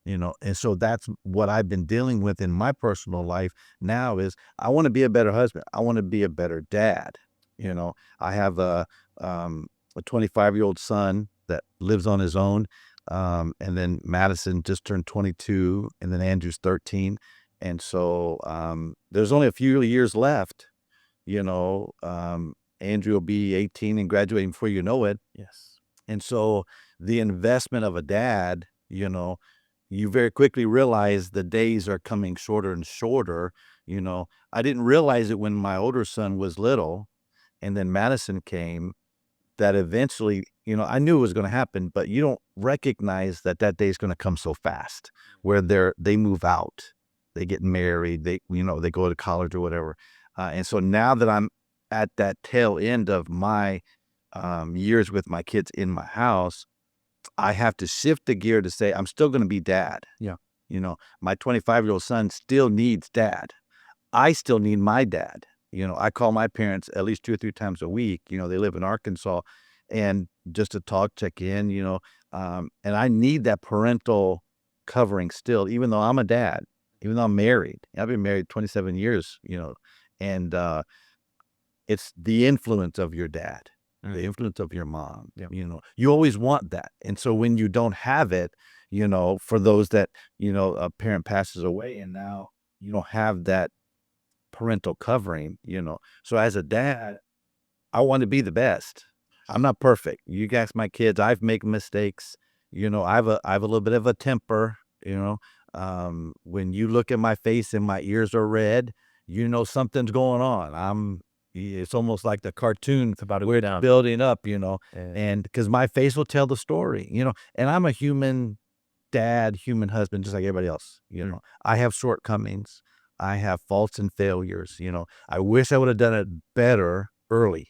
And so that's what I've been dealing with in my personal life now is I want to be a better husband. I want to be a better dad. I have a 25-year-old son that lives on his own. And then Madison just turned 22, and then Andrew's 13. And so there's only a few years left. Andrew will be 18 and graduating before you know it. Yes. And so the investment of a dad, you very quickly realize the days are coming shorter and shorter. I didn't realize it when my older son was little, and then Madison came, that eventually, I knew it was going to happen, but you don't recognize that day is going to come so fast, where they move out, they get married, they go to college or whatever. And so now that I'm at that tail end of my years with my kids in my house, I have to shift the gear to say, I'm still going to be dad. Yeah. My 25-year-old son still needs dad. I still need my dad. I call my parents at least 2 or 3 times a week. They live in Arkansas, and just to talk, check in, and I need that parental covering still, even though I'm a dad, even though I'm married. I've been married 27 years, and it's the influence of your dad, the influence of your mom. Yeah. You always want that. And so when you don't have it, for those that, a parent passes away and now you don't have that parental covering, so as a dad, I want to be the best. I'm not perfect. You guys, my kids, I've made mistakes. I have a little bit of a temper. When you look at my face and my ears are red, something's going on. It's almost like the cartoon. It's about to We're go down. building up, Yeah. and because my face will tell the story, and I'm a human dad, human husband, just like everybody else. I have shortcomings. I have faults and failures. I wish I would have done it better early,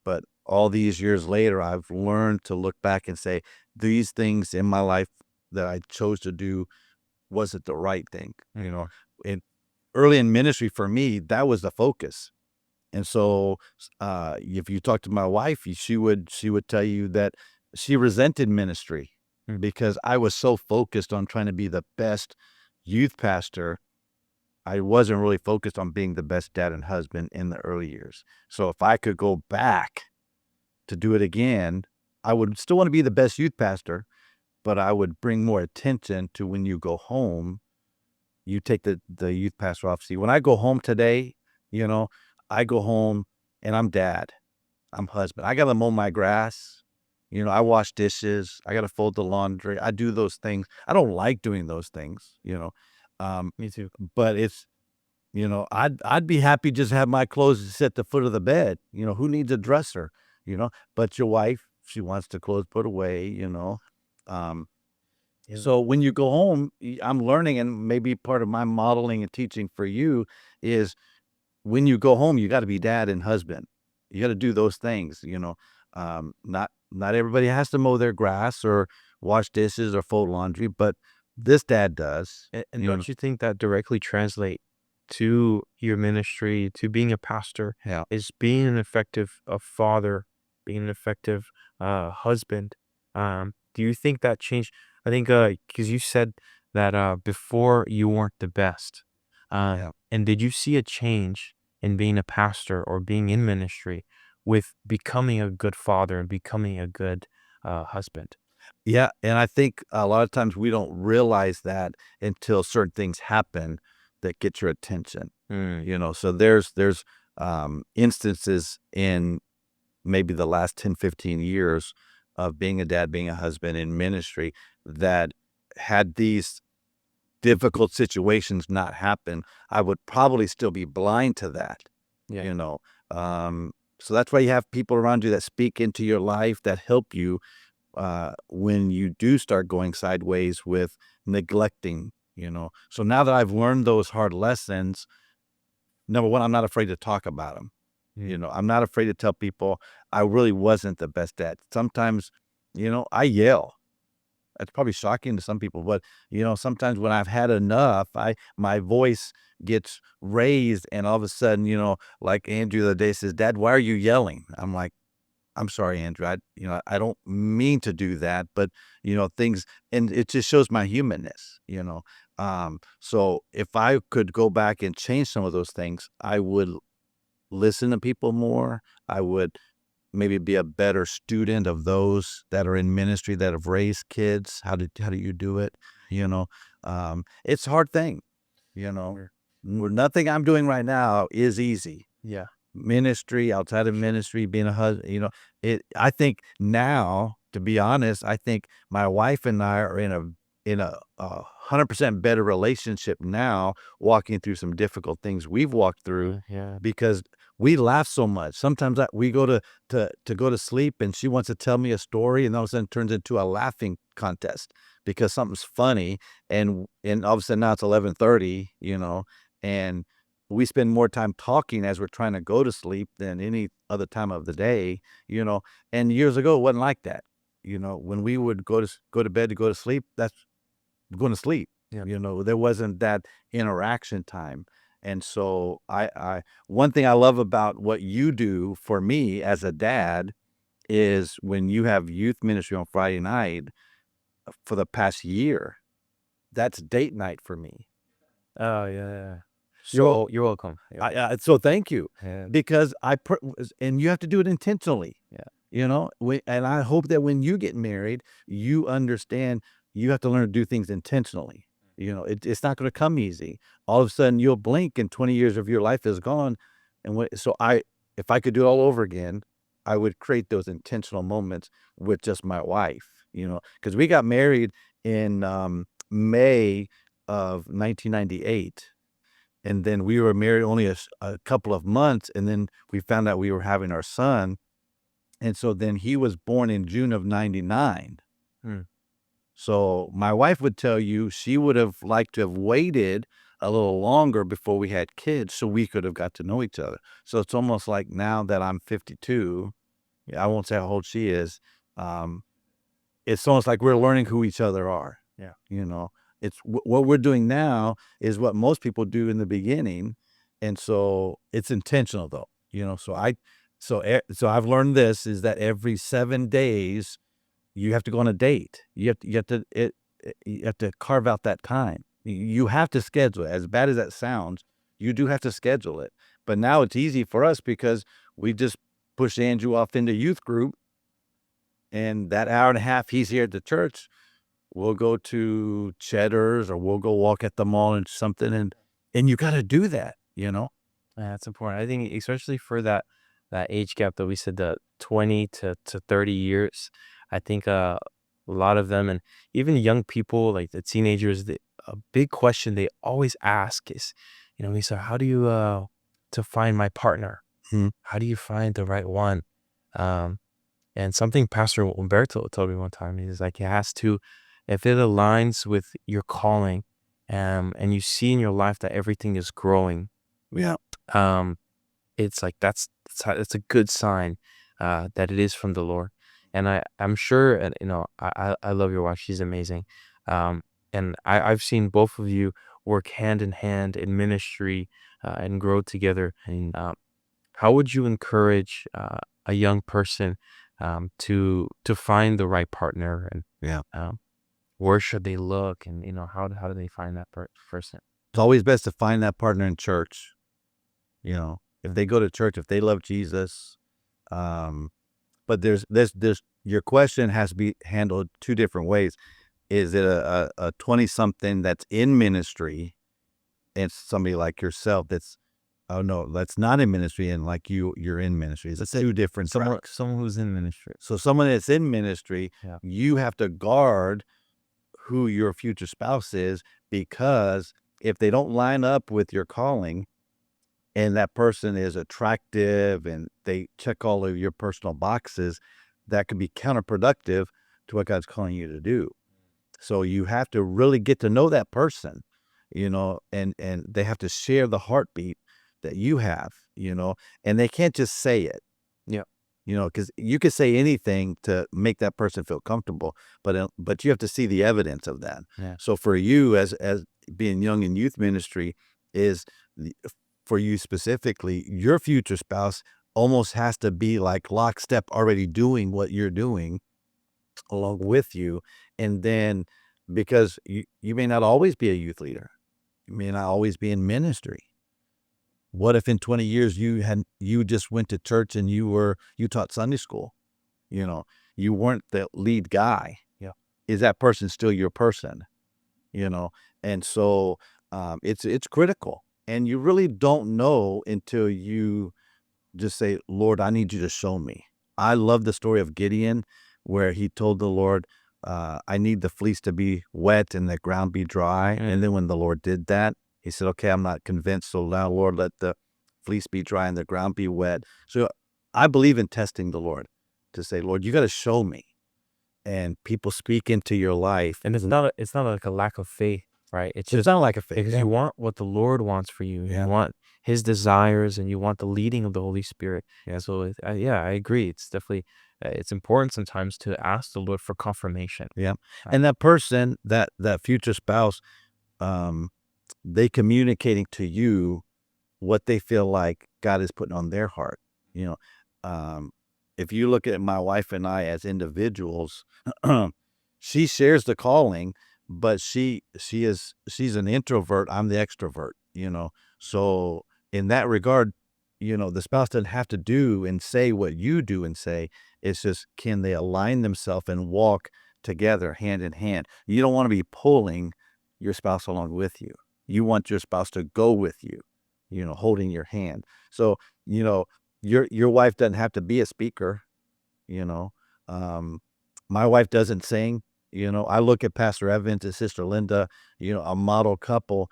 but all these years later, I've learned to look back and say, these things in my life that I chose to do wasn't the right thing. And early in ministry for me, that was the focus. And so if you talk to my wife, she would tell you that she resented ministry because I was so focused on trying to be the best youth pastor. I wasn't really focused on being the best dad and husband in the early years. So if I could go back to do it again, I would still want to be the best youth pastor, but I would bring more attention to when you go home, you take the youth pastor off. See, when I go home today, I go home and I'm dad, I'm husband. I got to mow my grass. I wash dishes. I got to fold the laundry. I do those things. I don't like doing those things, Me too. but it's, I'd be happy just to have my clothes sit at the foot of the bed. Who needs a dresser, but your wife, she wants the clothes put away, Yeah. So when you go home, I'm learning, and maybe part of my modeling and teaching for you is when you go home, you got to be dad and husband. You got to do those things, not everybody has to mow their grass or wash dishes or fold laundry, but this dad does. And don't you think that directly translate to your ministry, to being a pastor, Yeah. is being an effective father, being an effective husband? Do you think that changed? I think because you said that before you weren't the best. Yeah. And did you see a change in being a pastor or being in ministry with becoming a good father and becoming a good husband? Yeah, and I think a lot of times we don't realize that until certain things happen that get your attention. So there's instances in maybe the last 10, 15 years of being a dad, being a husband in ministry that had these difficult situations not happen, I would probably still be blind to that, Yeah. you know. So that's why you have people around you that speak into your life that help you when you do start going sideways with neglecting. So now that I've learned those hard lessons, number one, I'm not afraid to talk about them. I'm not afraid to tell people I really wasn't the best dad. Sometimes, I yell. It's probably shocking to some people, but sometimes when I've had enough, my voice gets raised, and all of a sudden, like Andrew the other day says, "Dad, why are you yelling?" I'm like, "I'm sorry, Andrew. I don't mean to do that, but things, and it just shows my humanness. So if I could go back and change some of those things, I would listen to people more. I would maybe be a better student of those that are in ministry that have raised kids. How do you do it? It's a hard thing. You know, Nothing I'm doing right now is easy. Yeah. Ministry, outside of ministry, being a husband, I think now, to be honest, I think my wife and I are in a 100% better relationship now, walking through some difficult things we've walked through Yeah. because we laugh so much. Sometimes we go to go to sleep and she wants to tell me a story, and all of a sudden it turns into a laughing contest because something's funny, and all of a sudden now it's 11:30, and we spend more time talking as we're trying to go to sleep than any other time of the day, and years ago, it wasn't like that. When we would go to bed to go to sleep, that's going to sleep. Yeah. There wasn't that interaction time. And so one thing I love about what you do for me as a dad is when you have youth ministry on Friday night for the past year, that's date night for me. Oh, yeah. So You're welcome. so thank you, Yeah. because and you have to do it intentionally. Yeah. And I hope that when you get married, you understand you have to learn to do things intentionally. It's not going to come easy. All of a sudden, you'll blink, and 20 years of your life is gone. If I could do it all over again, I would create those intentional moments with just my wife. Because we got married in May of 1998. And then we were married only a couple of months, and then we found out we were having our son. And so then he was born in June of 99. Hmm. So my wife would tell you she would have liked to have waited a little longer before we had kids so we could have got to know each other. So it's almost like now that I'm 52, I won't say how old she is, um, it's almost like we're learning who each other are. Yeah. It's what we're doing now is what most people do in the beginning, and so it's intentional though. So I've learned this is that every 7 days you have to go on a date. You have to carve out that time. You have to schedule it. As bad as that sounds, you do have to schedule it. But now it's easy for us because we just push Andrew off into youth group, and that hour and a half he's here at the church, we'll go to Cheddar's or we'll go walk at the mall and something, and you got to do that. Yeah, that's important. I think especially for that age gap that we said, the 20 to 30 years. I think a lot of them, and even young people like the teenagers, a big question they always ask is, Lisa, how do you to find my partner? How do you find the right one? Um, and something Pastor Umberto told me one time, he's like, it has to, if it aligns with your calling, and you see in your life that everything is growing, Yeah. um, it's like that's a good sign that it is from the Lord. And I'm sure, and I love your wife. She's amazing. And I've seen both of you work hand in hand in ministry and grow together. And how would you encourage a young person to find the right partner, and Yeah. where should they look, and how do they find that person? It's always best to find that partner in church. If they go to church, if they love Jesus, um, But there's your question has to be handled two different ways. Is it a 20-something that's in ministry, and somebody like yourself that's, oh no, that's not in ministry, and like you're in ministry? It's two different tracks. Someone who's in ministry. So someone that's in ministry, Yeah. you have to guard who your future spouse is, because if they don't line up with your calling, and that person is attractive and they check all of your personal boxes, that could be counterproductive to what God's calling you to do. So you have to really get to know that person, and they have to share the heartbeat that you have, and they can't just say it. Yeah. Because you could say anything to make that person feel comfortable, but you have to see the evidence of that. Yeah. So for you, as being young in youth ministry, for you specifically, your future spouse almost has to be like lockstep, already doing what you're doing along with you. And then, because you may not always be a youth leader, you may not always be in ministry. What if in 20 years you just went to church and you taught Sunday school? You weren't the lead guy. Yeah. Is that person still your person? And so it's critical. And you really don't know until you just say, Lord, I need you to show me. I love the story of Gideon, where he told the Lord, I need the fleece to be wet and the ground be dry. And then when the Lord did that, he said, okay, I'm not convinced. So now, Lord, let the fleece be dry and the ground be wet. So I believe in testing the Lord to say, Lord, you got to show me. And people speak into your life. And it's not like a lack of faith, right? It's It's just not like a faith. because you want what the Lord wants for you. Yeah. You want his desires, and you want the leading of the Holy Spirit. Yeah. So I agree. It's definitely it's important sometimes to ask the Lord for confirmation. Yeah. And that person, that future spouse, they communicating to you what they feel like God is putting on their heart. If you look at my wife and I as individuals, she shares the calling, but she's an introvert. I'm the extrovert, So in that regard, the spouse doesn't have to do and say what you do and say. It's just, can they align themselves and walk together hand in hand? You don't want to be pulling your spouse along with you. You want your spouse to go with you, holding your hand. So, your wife doesn't have to be a speaker, my wife doesn't sing. I look at Pastor Evans and Sister Linda, a model couple.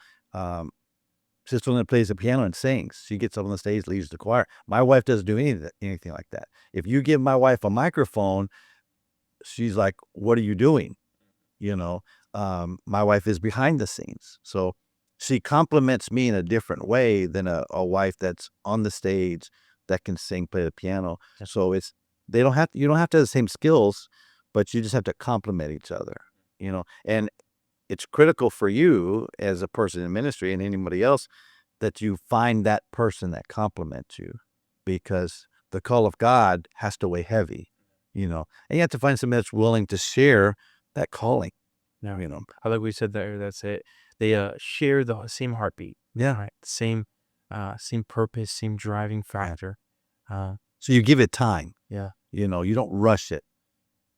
Sister Linda plays the piano and sings. She gets up on the stage, leads the choir. My wife doesn't do anything like that. If you give my wife a microphone, she's like, what are you doing? My wife is behind the scenes. So she compliments me in a different way than a wife that's on the stage that can sing, play the piano. So you don't have to have the same skills, but you just have to complement each other, and it's critical for you as a person in ministry and anybody else that you find that person that complements you, because the call of God has to weigh heavy, and you have to find somebody that's willing to share that calling. Yeah. I like we said there. That's it. They share the same heartbeat. Yeah. Right. Same purpose, same driving factor. So you give it time. Yeah. You don't rush it.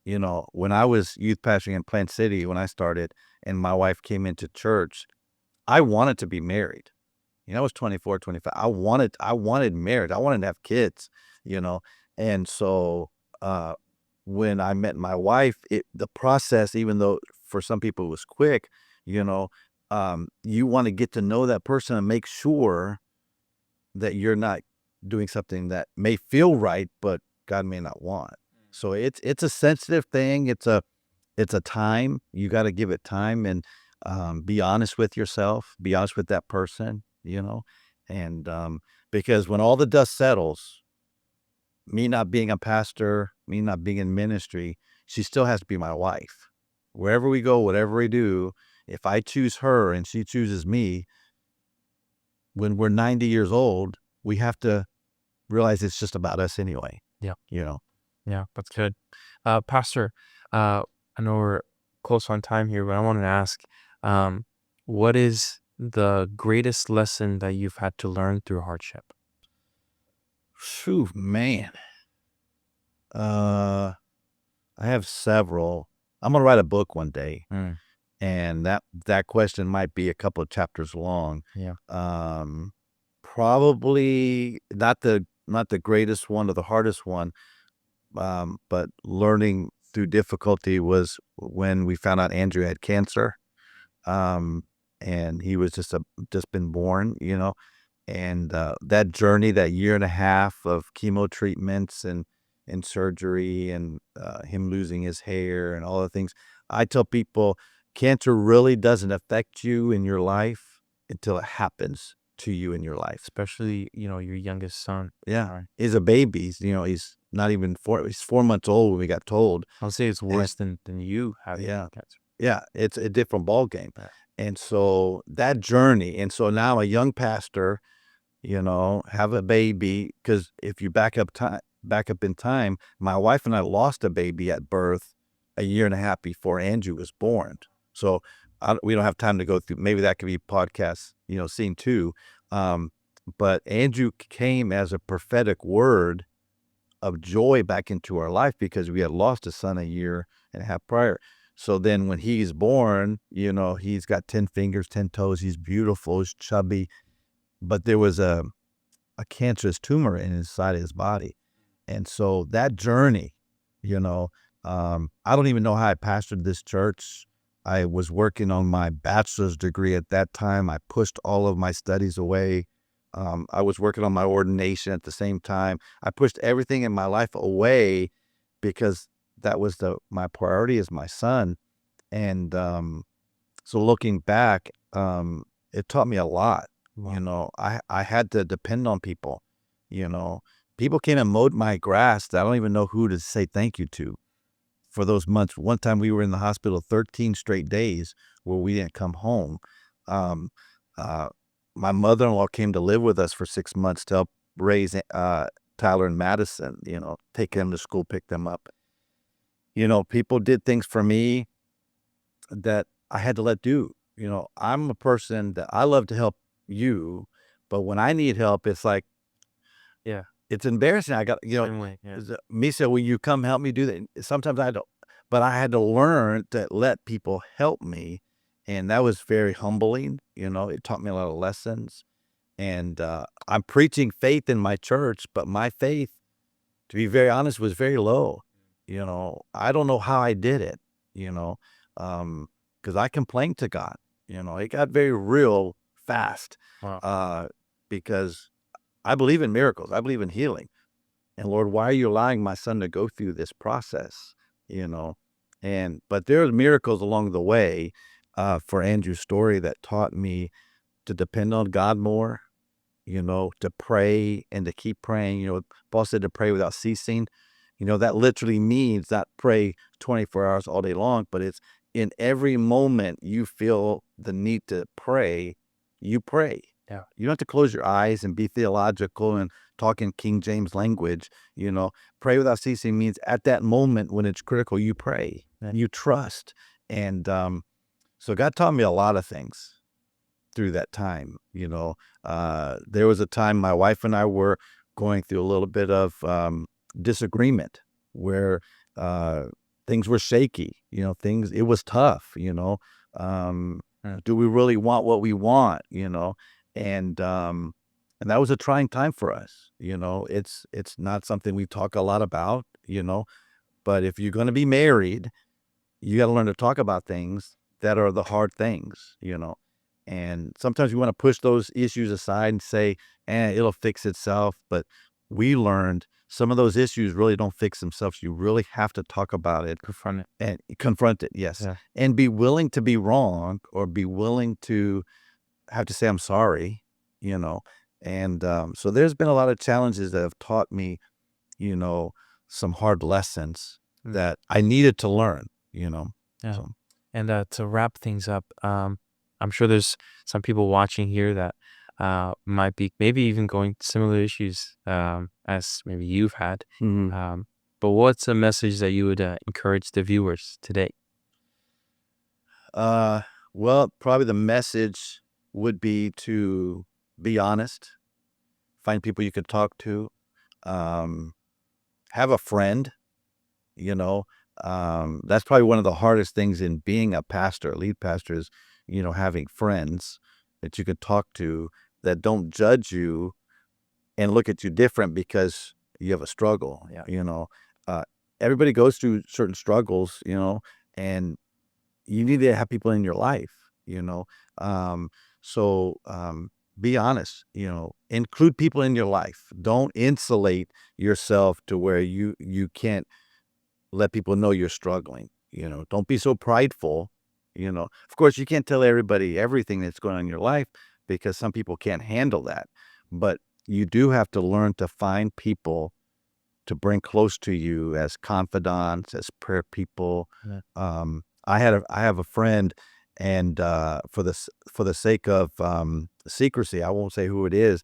When I was youth pastoring in Plant City, when I started and my wife came into church, I wanted to be married. I was 24, 25. I wanted marriage. I wanted to have kids, and so when I met my wife, the process, even though for some people it was quick, you want to get to know that person and make sure that you're not doing something that may feel right, but God may not want. So it's a sensitive thing. It's a time. You got to give it time and be honest with yourself, be honest with that person, and because when all the dust settles, me not being a pastor, me not being in ministry, she still has to be my wife. Wherever we go, whatever we do, if I choose her and she chooses me, when we're 90 years old, we have to realize it's just about us anyway. Yeah. Yeah, that's good. Pastor, I know we're close on time here, but I wanted to ask, what is the greatest lesson that you've had to learn through hardship? Phew, man. I have several. I'm gonna write a book one day, Mm, and that question might be a couple of chapters long. yeah. Probably not the greatest one or the hardest one, but learning through difficulty was when we found out Andrew had cancer, um, and he was just been born, and that journey, that year and a half of chemo treatments and surgery, and him losing his hair and all the things. I tell people, cancer really doesn't affect you in your life until it happens to you in your life. Especially, your youngest son. Yeah, Right. he's a baby. He's not even four. He's 4 months old when we got told. I'll say it's And worse than you having yeah, cancer. yeah, it's a different ball game. Yeah. And so that journey, and so now a young pastor, have a baby, because if you back up in time, my wife and I lost a baby at birth a year and a half before Andrew was born. So we don't have time to go through. Maybe that could be podcast, scene two. Um, but Andrew came as a prophetic word of joy back into our life because we had lost a son a year and a half prior. So then when he's born, he's got 10 fingers, 10 toes. He's beautiful, he's chubby, but there was a cancerous tumor inside his body. And so that journey, I don't even know how I pastored this church. I was working on my bachelor's degree at that time. I pushed all of my studies away. I was working on my ordination at the same time. I pushed everything in my life away because that was my priority is my son. And so looking back, it taught me a lot. Wow. I had to depend on people. You know, People came and mowed my grass that I don't even know who to say thank you to for those months. One time we were in the hospital 13 straight days where we didn't come home. Um, uh, my mother-in-law came to live with us for 6 months to help raise Tyler and Madison. Take them to school, pick them up. People did things for me that I had to let do. I'm a person that I love to help you, but when I need help, it's like, Yeah. it's embarrassing. I got, Same way. Yeah. Misa, will you come help me do that? Sometimes I don't, but I had to learn to let people help me. And that was very humbling. It taught me a lot of lessons. And I'm preaching faith in my church, but my faith, to be very honest, was very low. I don't know how I did it, you know, because I complained to God. It got very real fast Wow. uh, because I believe in miracles. I believe in healing. And Lord, why are you allowing my son to go through this process? You know, but there's miracles along the way for Andrew's story that taught me to depend on God more, to pray and to keep praying. Paul said to pray without ceasing. That literally means not pray 24 hours all day long, but it's in every moment you feel the need to pray, you pray. Yeah. You don't have to close your eyes and be theological and talk in King James language. Pray without ceasing means at that moment when it's critical, you pray, Yeah. you trust. And so God taught me a lot of things through that time. There was a time my wife and I were going through a little bit of disagreement where things were shaky. It was tough. Do we really want what we want? And that was a trying time for us. It's not something we talk a lot about. But if you're going to be married, you got to learn to talk about things that are the hard things. And sometimes you want to push those issues aside and say, it'll fix itself. But we learned some of those issues really don't fix themselves. You really have to talk about it Confront it. and confront it. Yes. Yeah. And be willing to be wrong or be willing to have to say, I'm sorry, And so there's been a lot of challenges that have taught me, some hard lessons Mm. that I needed to learn, Yeah. So. And to wrap things up, I'm sure there's some people watching here that might be maybe even going similar issues as maybe you've had. Mhm. But what's a message that you would encourage the viewers today? Well, probably the message would be to be honest, find people you could talk to, have a friend, you know. That's probably one of the hardest things in being a pastor, a lead pastor, is, having friends that you could talk to that don't judge you and look at you different because you have a struggle. Uh, everybody goes through certain struggles, and you need to have people in your life, you know. Um, so be honest, include people in your life. Don't insulate yourself to where you can't let people know you're struggling. Don't be so prideful. Of course, you can't tell everybody everything that's going on in your life because some people can't handle that. But you do have to learn to find people to bring close to you as confidants, as prayer people. Yeah. I have a friend, and for the sake of secrecy, I won't say who it is,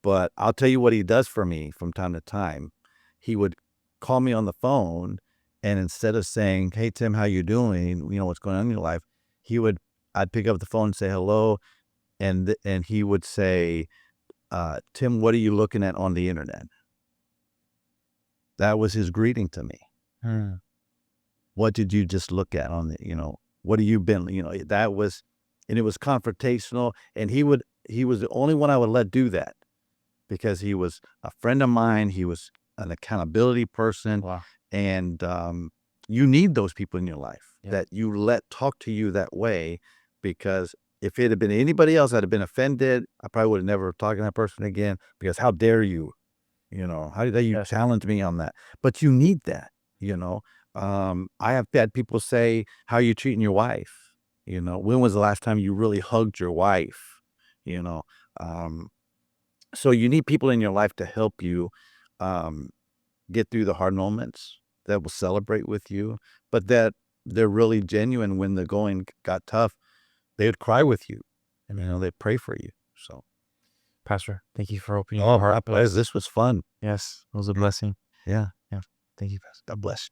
but I'll tell you what he does for me from time to time. He would call me on the phone, and instead of saying, "Hey Tim, how you doing? What's going on in your life?" he would I'd pick up the phone and say hello, and he would say, "Tim, what are you looking at on the internet?" That was his greeting to me. Hmm. What did you just look at on what have you been, that was, and it was confrontational, and he was the only one I would let do that because he was a friend of mine. He was an accountability person. Wow. And you need those people in your life Yeah. that you let talk to you that way, because if it had been anybody else, I'd have been offended. I probably would have never talked to that person again, because how dare you, how dare you Yes. challenge me on that? But you need that, you know. I have had people say, "How are you treating your wife?" When was the last time you really hugged your wife? You know, um, so you need people in your life to help you um, get through the hard moments, that will celebrate with you, but that they're really genuine when the going got tough. They would cry with you, and they pray for you. So, Pastor, thank you for opening your my heart. pleasure. This was fun. Yes, it was a blessing. Yeah, Yeah. Thank you, Pastor. God bless.